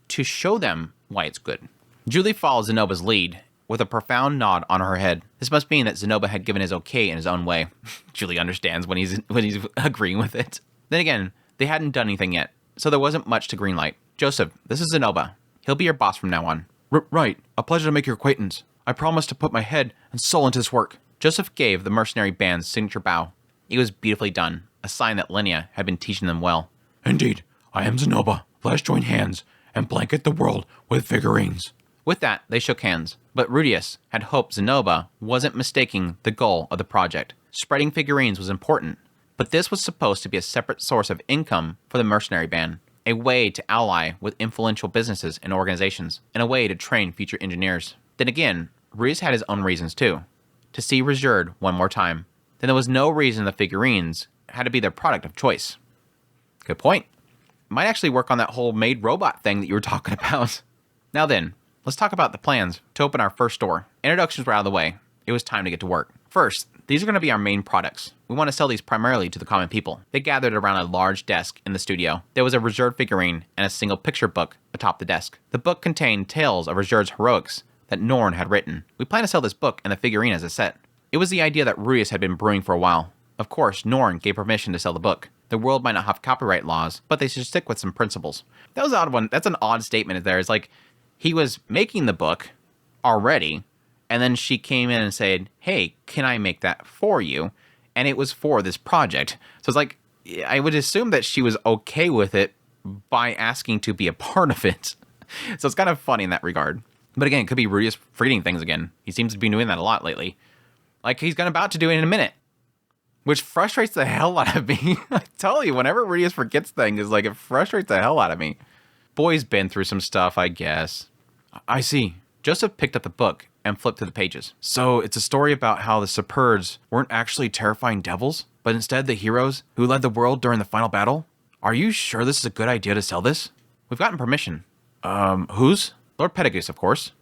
to show them why it's good. Julie follows Zenoba's lead with a profound nod on her head. This must mean that Zenoba had given his okay in his own way. Julie understands when he's agreeing with it. Then again, they hadn't done anything yet, so there wasn't much to greenlight. Joseph, this is Zenoba. He'll be your boss from now on. Right. A pleasure to make your acquaintance. I promise to put my head and soul into this work. Joseph gave the mercenary band's signature bow. It was beautifully done, a sign that Linnea had been teaching them well. Indeed, I am Zenoba. Let's join hands and blanket the world with figurines. With that, they shook hands, but Rudeus had hoped Zenoba wasn't mistaking the goal of the project. Spreading figurines was important, but this was supposed to be a separate source of income for the mercenary band, a way to ally with influential businesses and organizations, and a way to train future engineers. Then again, Rudeus had his own reasons too. To see Reserved one more time. Then there was no reason the figurines had to be their product of choice. Good point. Might actually work on that whole maid robot thing that you were talking about. Now then, let's talk about the plans to open our first store. Introductions were out of the way. It was time to get to work. First, these are going to be our main products. We want to sell these primarily to the common people. They gathered around a large desk in the studio. There was a Reserved figurine and a single picture book atop the desk. The book contained tales of Reserved's heroics that Norn had written. We plan to sell this book and the figurine as a set. It was the idea that Rudeus had been brewing for a while. Of course, Norn gave permission to sell the book. The world might not have copyright laws, but they should stick with some principles. That was an odd one. That's an odd statement there. It's like, he was making the book already, and then she came in and said, hey, can I make that for you? And it was for this project. So it's like, I would assume that she was okay with it by asking to be a part of it. So it's kind of funny in that regard. But again, it could be Rudeus forgetting things again. He seems to be doing that a lot lately. Like he's about to do it in a minute. Which frustrates the hell out of me. I tell you, whenever Rudeus forgets things, like it frustrates the hell out of me. Boy's been through some stuff, I guess. I see. Joseph picked up the book and flipped through the pages. So it's a story about how the Superds weren't actually terrifying devils, but instead the heroes who led the world during the final battle? Are you sure this is a good idea to sell this? We've gotten permission. Whose? Lord Pedagogus, of course.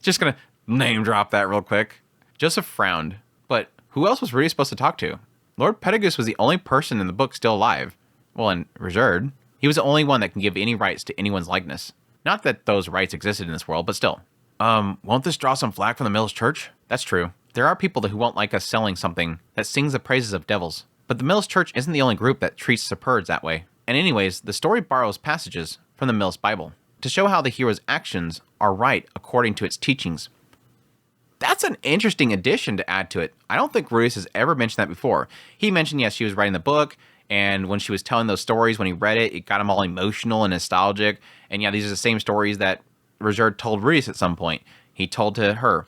Just gonna name drop that real quick. Joseph frowned, but who else was Rudeus supposed to talk to? Lord Pedagogus was the only person in the book still alive. Well, and Reserved. He was the only one that can give any rights to anyone's likeness. Not that those rights existed in this world, but still. Won't this draw some flack from the Mills Church? That's true. There are people who won't like us selling something that sings the praises of devils. But the Mills Church isn't the only group that treats Superds that way. And anyways, the story borrows passages from the Millis Bible to show how the hero's actions are right according to its teachings. That's an interesting addition to add to it. I don't think Rudeus has ever mentioned that before. He mentioned, yes, she was writing the book, and when she was telling those stories, when he read it, it got him all emotional and nostalgic. And yeah, these are the same stories that Roger told Rudeus at some point. He told to her.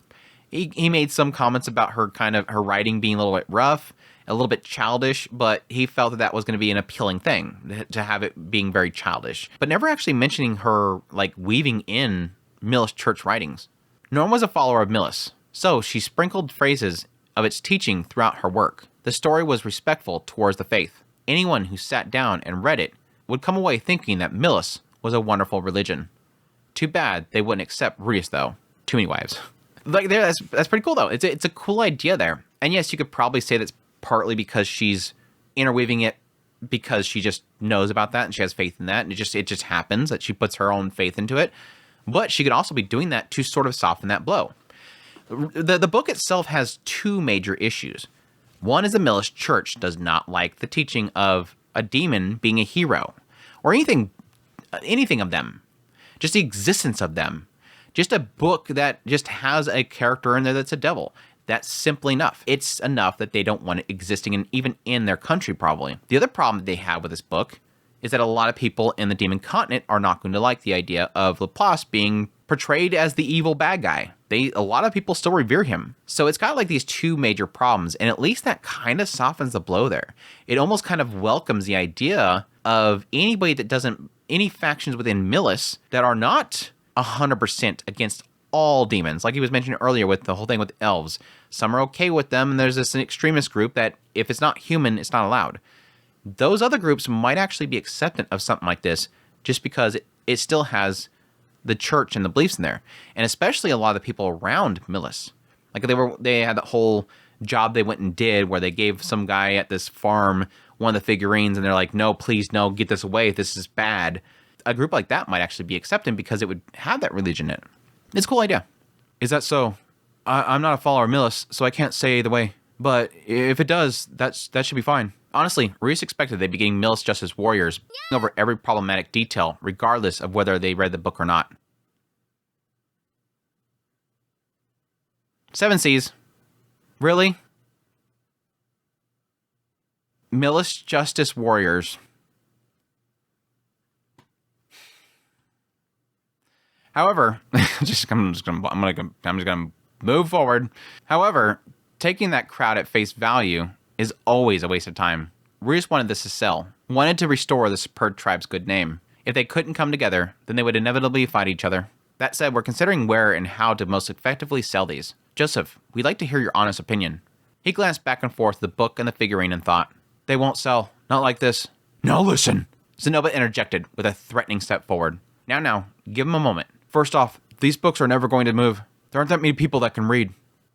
He made some comments about her her writing being a little bit rough, a little bit childish, but he felt that that was going to be an appealing thing, to have it being very childish. But never actually mentioning her, like, weaving in Millis church writings. Norm was a follower of Millis, so she sprinkled phrases of its teaching throughout her work. The story was respectful towards the faith. Anyone who sat down and read it would come away thinking that Millis was a wonderful religion. Too bad they wouldn't accept Rudeus, though. Too many wives. Like, that's pretty cool, though. It's a cool idea there. And yes, you could probably say that's partly because she's interweaving it because she just knows about that and she has faith in that, and it just happens that she puts her own faith into it. But she could also be doing that to sort of soften that blow. The book itself has two major issues. One is the Millis Church does not like the teaching of a demon being a hero, or anything of them, just the existence of them. Just a book that just has a character in there that's a devil. That's simply enough. It's enough that they don't want it existing even in their country, probably. The other problem that they have with this book is that a lot of people in the Demon Continent are not going to like the idea of Laplace being portrayed as the evil bad guy. A lot of people still revere him. So it's got like these two major problems, and at least that kind of softens the blow there. It almost kind of welcomes the idea of anybody that doesn't, any factions within Millis that are not 100% against all demons. Like he was mentioning earlier with the whole thing with elves. Some are okay with them, and there's this extremist group that if it's not human, it's not allowed. Those other groups might actually be acceptant of something like this just because it still has the church and the beliefs in there. And especially a lot of the people around Millis. Like they had that whole job they went and did where they gave some guy at this farm one of the figurines and they're like, no, please, no, get this away. This is bad. A group like that might actually be accepted because it would have that religion in it. It's a cool idea. Is that so? I'm not a follower of Millis, so I can't say either way. But if it does, that should be fine. Honestly, Rudeus expected they'd be getting Millis Justice Warriors over every problematic detail, regardless of whether they read the book or not. 7 Seas. Really? Millis Justice Warriors. However, I'm just gonna move forward. However, taking that crowd at face value is always a waste of time. Rudeus wanted this to sell, wanted to restore the superb tribe's good name. If they couldn't come together, then they would inevitably fight each other. That said, we're considering where and how to most effectively sell these. Joseph, we'd like to hear your honest opinion. He glanced back and forth the book and the figurine and thought, they won't sell. Not like this. Now listen. Zenobia interjected with a threatening step forward. Now, give him a moment. First off, these books are never going to move. There aren't that many people that can read.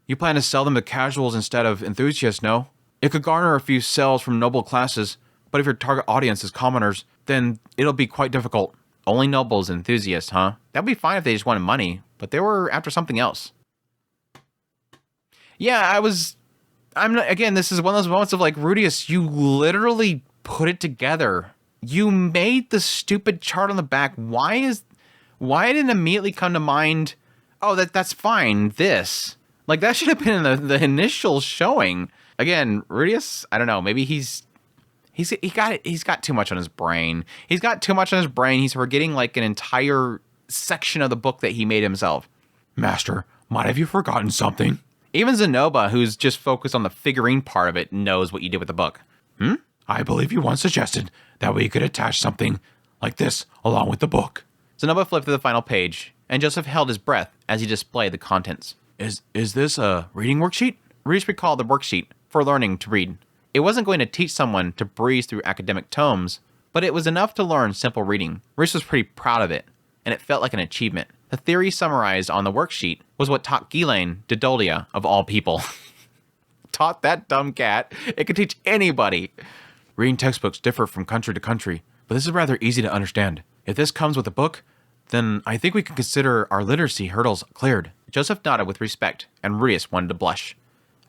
You plan to sell them to casuals instead of enthusiasts, no? It could garner a few sales from noble classes, but if your target audience is commoners, then it'll be quite difficult. Only nobles and enthusiasts, huh? That'd be fine if they just wanted money, but they were after something else. Yeah, again, this is one of those moments of like, Rudeus, you literally put it together. You made the stupid chart on the back. Why didn't it immediately come to mind, oh, that's fine, this. Like, that should have been in the initial showing. Again, Rudeus, I don't know, maybe he's got too much on his brain. He's got too much on his brain. He's forgetting, like, an entire section of the book that he made himself. Master, might have you forgotten something? Even Zenobia, who's just focused on the figurine part of it, knows what you did with the book. I believe you once suggested that we could attach something like this along with the book. Zenobia flipped to the final page, and Joseph held his breath as he displayed the contents. Is this a reading worksheet? Rudeus recalled the worksheet for learning to read. It wasn't going to teach someone to breeze through academic tomes, but it was enough to learn simple reading. Rudeus was pretty proud of it, and it felt like an achievement. The theory summarized on the worksheet was what taught Ghislaine Didolia, of all people. Taught that dumb cat. It could teach anybody. Reading textbooks differ from country to country, but this is rather easy to understand. If this comes with a book, then I think we can consider our literacy hurdles cleared. Joseph nodded with respect, and Rudeus wanted to blush.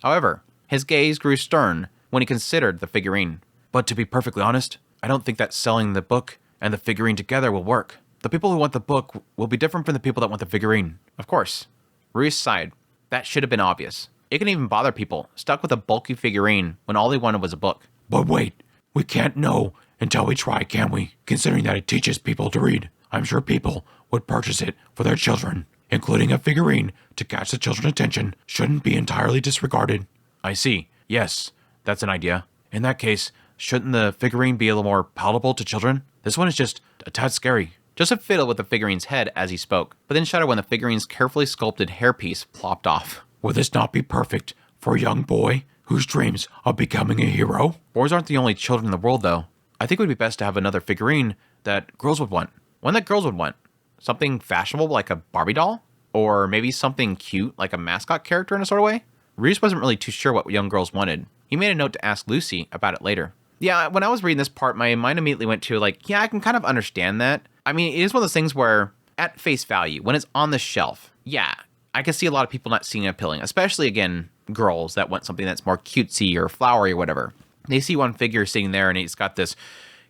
However, his gaze grew stern when he considered the figurine. But to be perfectly honest, I don't think that selling the book and the figurine together will work. The people who want the book will be different from the people that want the figurine. Of course. Rudeus sighed. That should have been obvious. It can even bother people stuck with a bulky figurine when all they wanted was a book. But wait, we can't know until we try, can we? Considering that it teaches people to read, I'm sure people would purchase it for their children. Including a figurine to catch the children's attention shouldn't be entirely disregarded. I see. Yes, that's an idea. In that case, shouldn't the figurine be a little more palatable to children? This one is just a tad scary. Joseph fiddled with the figurine's head as he spoke, but then shuddered when the figurine's carefully sculpted hairpiece plopped off. Would this not be perfect for a young boy whose dreams of becoming a hero? Boys aren't the only children in the world, though. I think it would be best to have another figurine that girls would want. One that girls would want. Something fashionable like a Barbie doll? Or maybe something cute like a mascot character in a sort of way? Reese wasn't really too sure what young girls wanted. He made a note to ask Lucy about it later. Yeah, when I was reading this part, my mind immediately went to like, yeah, I can kind of understand that. I mean, it is one of those things where, at face value, when it's on the shelf, yeah, I can see a lot of people not seeing it appealing, especially, again, girls that want something that's more cutesy or flowery or whatever. They see one figure sitting there and he's got this,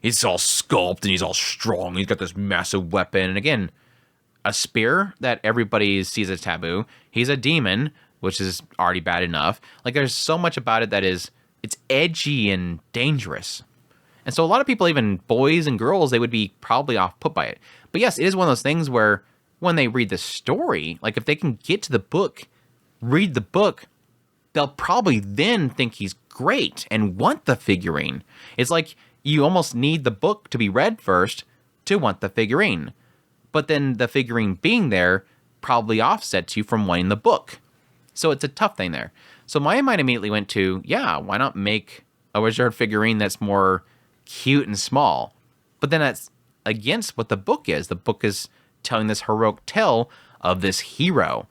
he's all sculpted and he's all strong. He's got this massive weapon. And again, a spear that everybody sees as taboo. He's a demon, which is already bad enough. Like, there's so much about it that is, it's edgy and dangerous. And so a lot of people, even boys and girls, they would be probably off put by it. But yes, it is one of those things where when they read the story, like if they can get to the book, read the book, they'll probably then think he's great and want the figurine. It's like you almost need the book to be read first to want the figurine. But then the figurine being there probably offsets you from wanting the book. So it's a tough thing there. So my mind immediately went to, yeah, why not make a wizard figurine that's more cute and small? But then that's against what the book is. The book is telling this heroic tale of this hero.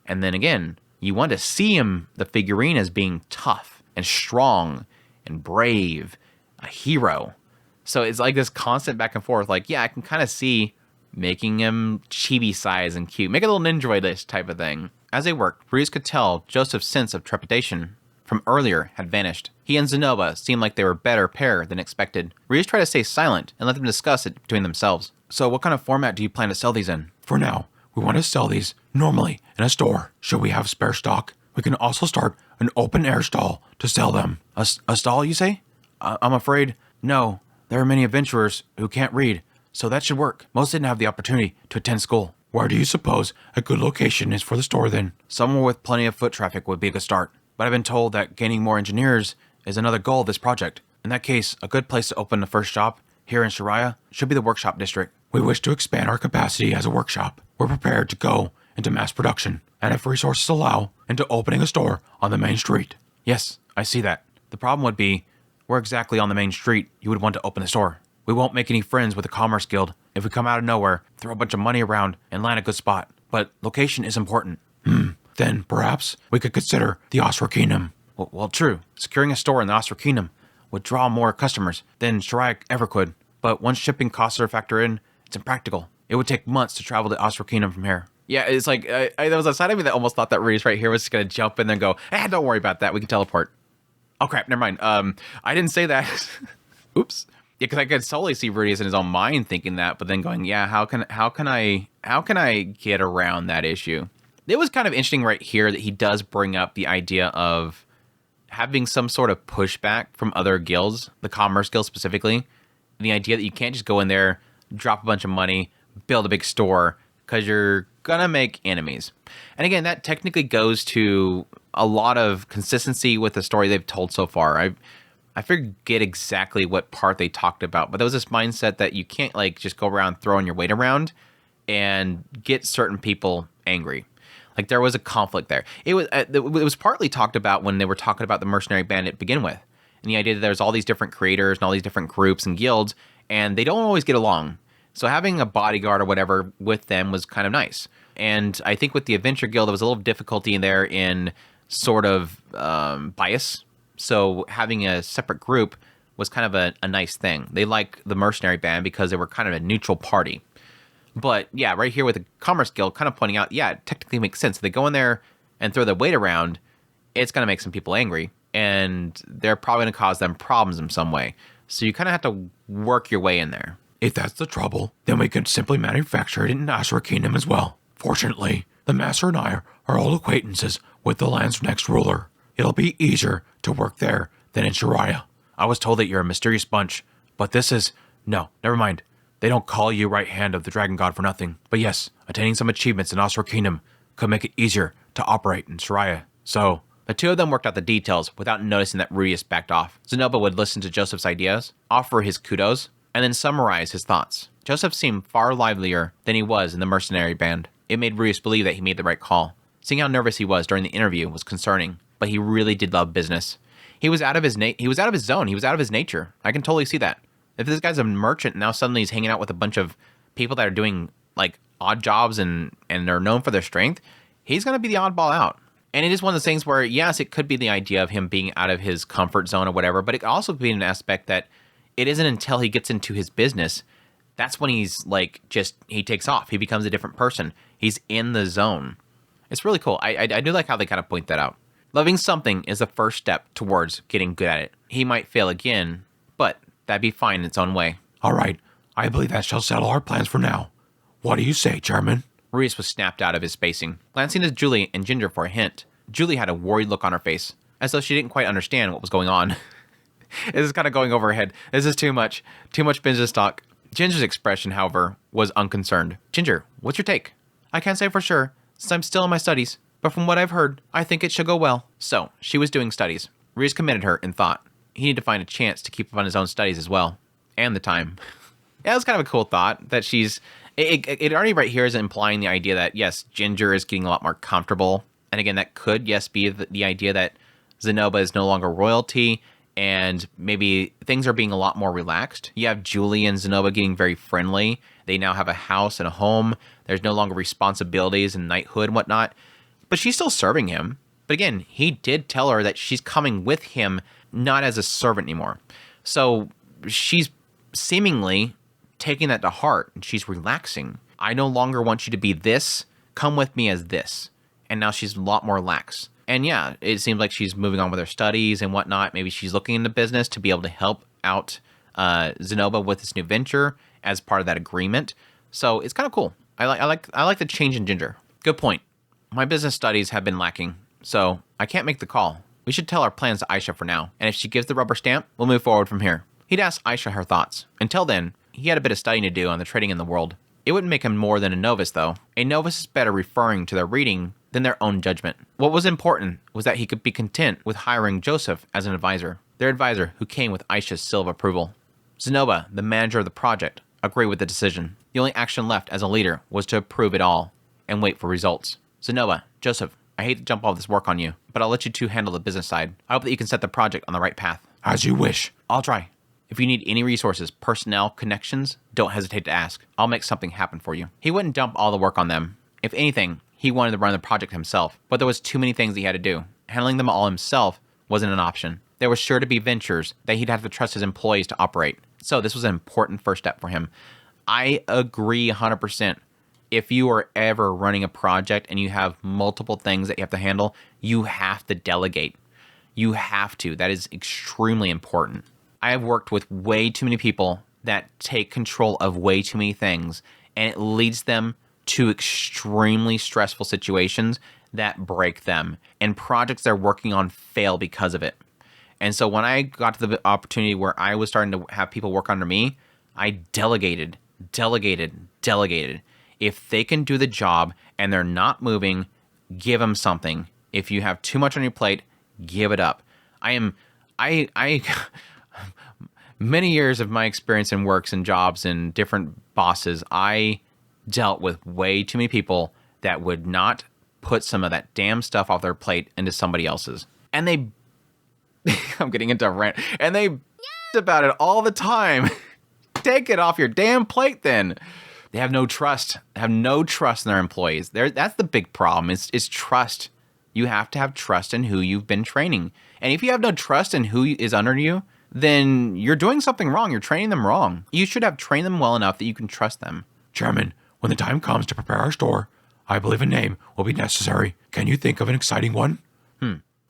And then again, you want to see him, the figurine, as being tough and strong and brave, a hero. So it's like this constant back and forth. Like, yeah, I can kind of see making him chibi size and cute. Make a little Nindroid-ish type of thing. As they worked, Rudeus could tell Joseph's sense of trepidation from earlier had vanished. He and Zenova seemed like they were a better pair than expected. Rudeus tried to stay silent and let them discuss it between themselves. So what kind of format do you plan to sell these in? For now, we want to sell these normally in a store. Should we have spare stock, we can also start an open-air stall to sell them. A stall, you say? I'm afraid, no. There are many adventurers who can't read, so that should work. Most didn't have the opportunity to attend school. Where do you suppose a good location is for the store then? Somewhere with plenty of foot traffic would be a good start. But I've been told that gaining more engineers is another goal of this project. In that case, a good place to open the first shop here in Shiraya should be the workshop district. We wish to expand our capacity as a workshop. We're prepared to go into mass production, and if resources allow, into opening a store on the main street. Yes, I see that. The problem would be, where exactly on the main street you would want to open the store. We won't make any friends with the Commerce Guild if we come out of nowhere, throw a bunch of money around, and land a good spot. But location is important. Then, perhaps, we could consider the Osra Kingdom. Well, true. Securing a store in the Osra Kingdom would draw more customers than Shiraya ever could. But once shipping costs are factored in, it's impractical. It would take months to travel to Osra Kingdom from here. Yeah, it's like, there was a side of me that almost thought that Rudeus right here was just going to jump in and go, don't worry about that. We can teleport. Oh, crap. Never mind. I didn't say that. Oops. Yeah, because I could solely see Rudeus in his own mind thinking that, but then going, yeah, how can I get around that issue? It was kind of interesting right here that he does bring up the idea of having some sort of pushback from other guilds, the Commerce Guild specifically, and the idea that you can't just go in there, drop a bunch of money, build a big store, because you're gonna make enemies. And again, that technically goes to a lot of consistency with the story they've told so far. I forget exactly what part they talked about, but there was this mindset that you can't like just go around throwing your weight around and get certain people angry. Like there was a conflict there. It was partly talked about when they were talking about the mercenary bandit to begin with, and the idea that there's all these different creators and all these different groups and guilds, and they don't always get along. So having a bodyguard or whatever with them was kind of nice. And I think with the Adventure Guild, there was a little difficulty in there in sort of bias. So having a separate group was kind of a nice thing. They like the mercenary band because they were kind of a neutral party. But yeah, right here with the Commerce Guild kind of pointing out, yeah, it technically makes sense. If they go in there and throw their weight around, it's going to make some people angry. And they're probably going to cause them problems in some way. So you kind of have to work your way in there. If that's the trouble, then we can simply manufacture it in Asura Kingdom as well. Fortunately, the Master and I are old acquaintances with the land's next ruler. It'll be easier to work there than in Shiraya. I was told that you're a mysterious bunch, but this is... No, never mind. They don't call you right hand of the Dragon God for nothing. But yes, attaining some achievements in Asura Kingdom could make it easier to operate in Shiraya. So, the two of them worked out the details without noticing that Rudeus backed off. Zenoba would listen to Joseph's ideas, offer his kudos, and then summarize his thoughts. Joseph seemed far livelier than he was in the mercenary band. It made Rudeus believe that he made the right call. Seeing how nervous he was during the interview was concerning, but he really did love business. He was out of his zone. He was out of his nature. I can totally see that. If this guy's a merchant and now suddenly he's hanging out with a bunch of people that are doing like odd jobs and are known for their strength, he's going to be the oddball out. And it is one of those things where, yes, it could be the idea of him being out of his comfort zone or whatever, but it could also be an aspect that it isn't until he gets into his business, that's when he's like, he takes off. He becomes a different person. He's in the zone. It's really cool. I do like how they kind of point that out. Loving something is the first step towards getting good at it. He might fail again, but that'd be fine in its own way. All right, I believe that shall settle our plans for now. What do you say, Chairman? Rudeus was snapped out of his spacing, glancing at Julie and Ginger for a hint. Julie had a worried look on her face, as though she didn't quite understand what was going on. This is kind of going over her head. This is too much business talk. Ginger's expression, however, was unconcerned. Ginger, what's your take? I can't say for sure, since I'm still in my studies, but from what I've heard, I think it should go well. So, she was doing studies. Rudeus committed her in thought. He needed to find a chance to keep up on his own studies as well. And the time. Yeah, it was kind of a cool thought that she's... It already right here is implying the idea that, yes, Ginger is getting a lot more comfortable. And again, that could, yes, be the idea that Zenoba is no longer royalty, and maybe things are being a lot more relaxed. You have Julie and Zenoba getting very friendly. They now have a house and a home. There's no longer responsibilities and knighthood and whatnot. But she's still serving him. But again, he did tell her that she's coming with him, not as a servant anymore. So she's seemingly taking that to heart, and she's relaxing. I no longer want you to be this. Come with me as this. And now she's a lot more lax. And yeah, it seems like she's moving on with her studies and whatnot. Maybe she's looking into business to be able to help out Zenoba with this new venture as part of that agreement. So it's kind of cool. I like the change in Ginger. Good point. My business studies have been lacking, so I can't make the call. We should tell our plans to Aisha for now, and if she gives the rubber stamp, we'll move forward from here. He'd asked Aisha her thoughts. Until then, he had a bit of studying to do on the trading in the world. It wouldn't make him more than a novice, though. A novice is better referring to their reading than their own judgment. What was important was that he could be content with hiring Joseph as an advisor, their advisor who came with Aisha's seal of approval. Zenoba, the manager of the project, agreed with the decision. The only action left as a leader was to approve it all and wait for results. Zenoba, Joseph, I hate to jump all this work on you, but I'll let you two handle the business side. I hope that you can set the project on the right path. As you wish. I'll try. If you need any resources, personnel, connections, don't hesitate to ask. I'll make something happen for you. He wouldn't dump all the work on them. If anything, he wanted to run the project himself, but there was too many things he had to do. Handling them all himself wasn't an option. There was sure to be ventures that he'd have to trust his employees to operate. So this was an important first step for him. I agree 100%. If you are ever running a project and you have multiple things that you have to handle, you have to delegate. You have to. That is extremely important. I have worked with way too many people that take control of way too many things, and it leads them to extremely stressful situations that break them, and projects they're working on fail because of it. And so when I got to the opportunity where I was starting to have people work under me, I delegated. If they can do the job and they're not moving, give them something. If you have too much on your plate, give it up. Many years of my experience in works and jobs and different bosses, I dealt with way too many people that would not put some of that damn stuff off their plate into somebody else's. And they, I'm getting into a rant, and they about it all the time. Take it off your damn plate then. They have no trust. They have no trust in their employees. That's the big problem, is trust. You have to have trust in who you've been training. And if you have no trust in who is under you, then you're doing something wrong. You're training them wrong. You should have trained them well enough that you can trust them. Chairman, when the time comes to prepare our store, I believe a name will be necessary. Can you think of an exciting one?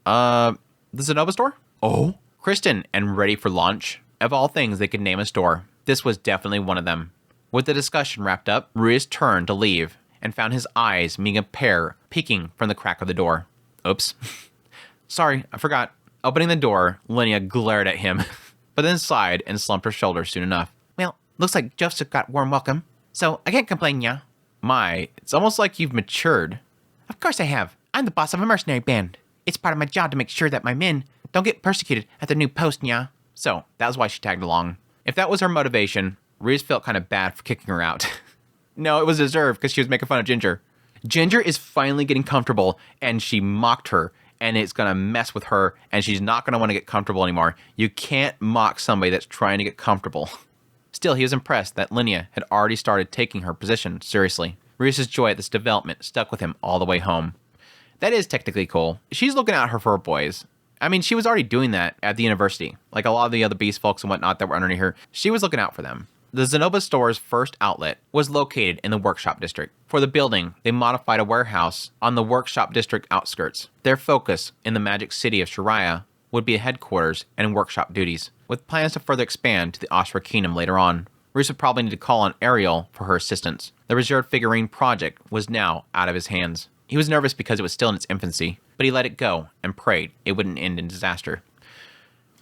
The Zenoba store? Oh? Kristen and ready for launch. Of all things they could name a store, this was definitely one of them. With the discussion wrapped up, Rudeus turned to leave and found his eyes meeting a pair peeking from the crack of the door. Oops. Sorry, I forgot. Opening the door, Linnea glared at him, but then sighed and slumped her shoulders soon enough. Well, looks like Joseph got warm welcome, so I can't complain, yeah. My, it's almost like you've matured. Of course I have. I'm the boss of a mercenary band. It's part of my job to make sure that my men don't get persecuted at their new post, yeah. So, that was why she tagged along. If that was her motivation, Rudeus felt kind of bad for kicking her out. No, it was deserved because she was making fun of Ginger. Ginger is finally getting comfortable, and she mocked her, and it's going to mess with her, and she's not going to want to get comfortable anymore. You can't mock somebody that's trying to get comfortable. Still, he was impressed that Linnea had already started taking her position seriously. Rudeus' joy at this development stuck with him all the way home. That is technically cool. She's looking out for her boys. I mean, she was already doing that at the university. Like a lot of the other beast folks and whatnot that were underneath her, she was looking out for them. The Zenobia store's first outlet was located in the workshop district. For the building, they modified a warehouse on the workshop district outskirts. Their focus in the magic city of Shariah would be a headquarters and workshop duties, with plans to further expand to the Ashra Kingdom later on. Rudeus would probably need to call on Ariel for her assistance. The reserved figurine project was now out of his hands. He was nervous because it was still in its infancy, but he let it go and prayed it wouldn't end in disaster.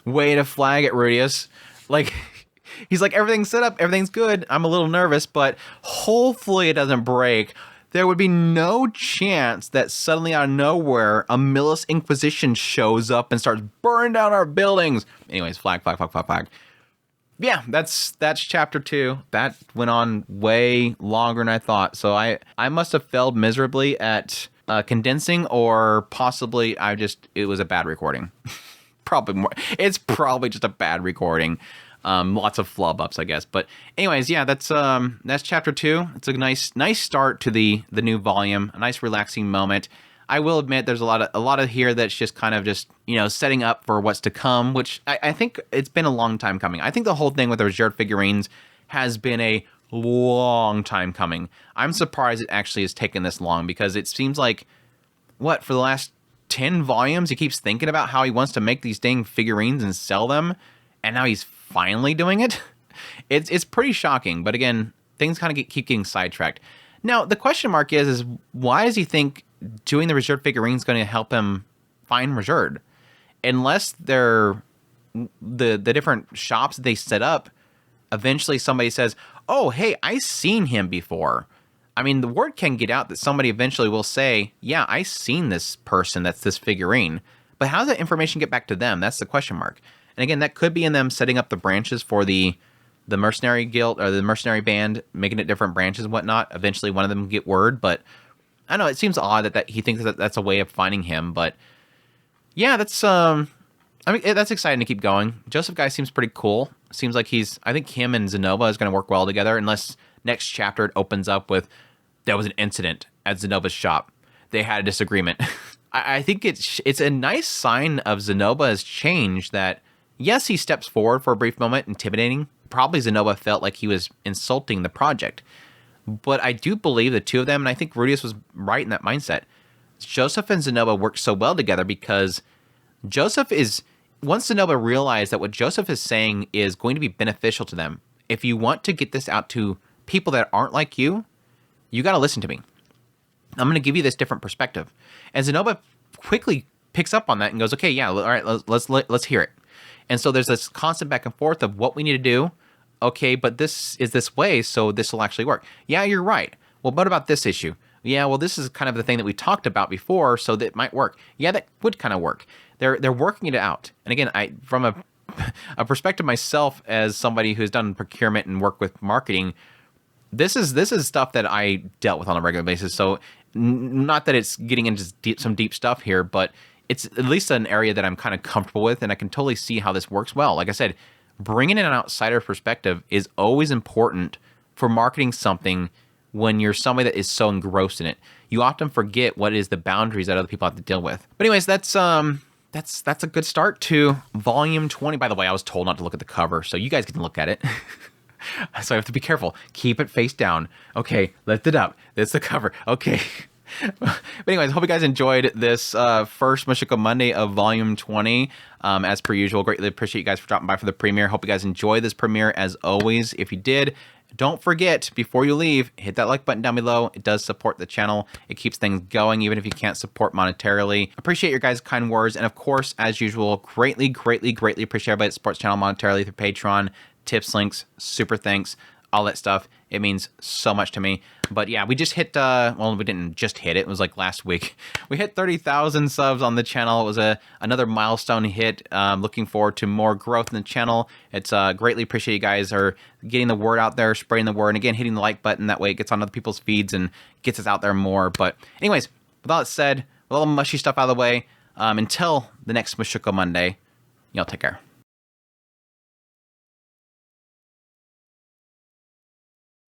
Way to flag it, Rudeus. Like, he's like, everything's set up, everything's good. I'm a little nervous, but hopefully it doesn't break. There would be no chance that suddenly out of nowhere, a Millis Inquisition shows up and starts burning down our buildings. Anyways, flag. Yeah, that's chapter 2. That went on way longer than I thought. So I must have failed miserably at condensing, or possibly it was a bad recording. Probably more. It's probably just a bad recording. Lots of flub ups, I guess. But anyways, yeah, that's chapter 2. It's a nice start to the new volume. A nice relaxing moment. I will admit there's a lot of here that's just kind of just, setting up for what's to come, which I think it's been a long time coming. I think the whole thing with the reserved figurines has been a long time coming. I'm surprised it actually has taken this long, because it seems like, for the last 10 volumes, he keeps thinking about how he wants to make these dang figurines and sell them, and now he's finally doing it. It's pretty shocking, but again, things kind of keep getting sidetracked. Now, the question mark is why does he think doing the reserved figurines going to help him find reserved? Unless they're the different shops they set up, eventually somebody says, oh, hey, I've seen him before. I mean, the word can get out that somebody eventually will say, yeah, I've seen this person that's this figurine. But how does that information get back to them? That's the question mark. And again, that could be in them setting up the branches for the mercenary guild or the mercenary band, making it different branches and whatnot. Eventually one of them get word, but I don't know, it seems odd that he thinks that that's a way of finding him. But yeah, that's that's exciting to keep going. Joseph guy seems pretty cool. Seems like I think him and Zenobia is going to work well together, unless next chapter it opens up with, there was an incident at Zenobia's shop. They had a disagreement. I think it's a nice sign of Zenobia's change that, yes, he steps forward for a brief moment, intimidating. Probably Zenobia felt like he was insulting the project. But I do believe the two of them, and I think Rudeus was right in that mindset. Joseph and Zenobia work so well together because once Zenobia realized that what Joseph is saying is going to be beneficial to them, if you want to get this out to people that aren't like you got to listen to me. I'm going to give you this different perspective. And Zenobia quickly picks up on that and goes, okay, yeah, all right, let's hear it. And so there's this constant back and forth of what we need to do. Okay, but this is this way, so this will actually work. Yeah, you're right. Well, what about this issue? Yeah, well, this is kind of the thing that we talked about before, so that might work. Yeah, that would kind of work. They're working it out. And again, from a perspective myself as somebody who's done procurement and work with marketing, this is stuff that I dealt with on a regular basis. So not that it's getting into some deep stuff here, but it's at least an area that I'm kind of comfortable with, and I can totally see how this works well. Like I said, bringing in an outsider perspective is always important for marketing something when you're somebody that is so engrossed in it. You often forget what is the boundaries that other people have to deal with. But anyways, that's a good start to volume 20. By the way, I was told not to look at the cover, so you guys can look at it. So I have to be careful. Keep it face down. Okay, lift it up. That's the cover. Okay. But anyways, hope you guys enjoyed this first Mushoku Monday of Volume 20. As per usual, greatly appreciate you guys for dropping by for the premiere. Hope you guys enjoy this premiere as always. If you did, don't forget, before you leave, hit that like button down below. It does support the channel. It keeps things going, even if you can't support monetarily. Appreciate your guys' kind words. And of course, as usual, greatly appreciate everybody that supports the channel monetarily through Patreon, tips, links, super thanks, all that stuff. It means so much to me. But yeah, we just hit, well, we didn't just hit it. It was like last week. We hit 30,000 subs on the channel. It was another milestone hit. Looking forward to more growth in the channel. It's greatly appreciate you guys are getting the word out there, spreading the word, and again, hitting the like button. That way it gets on other people's feeds and gets us out there more. But anyways, with all that said, with all the mushy stuff out of the way, until the next Mushoku Monday, y'all take care.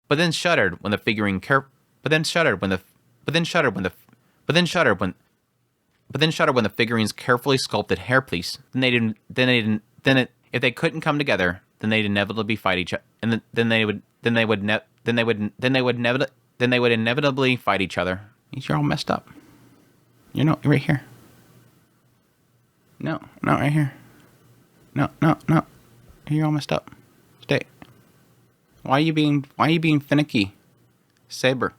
But then shuddered when the figurine figurine's carefully sculpted hairpiece. If they couldn't come together, then they'd inevitably fight each other, and then they would inevitably fight each other. You're all messed up. You're right here. No, not right here. No. You're all messed up. Stay. Why are you being finicky? Saber.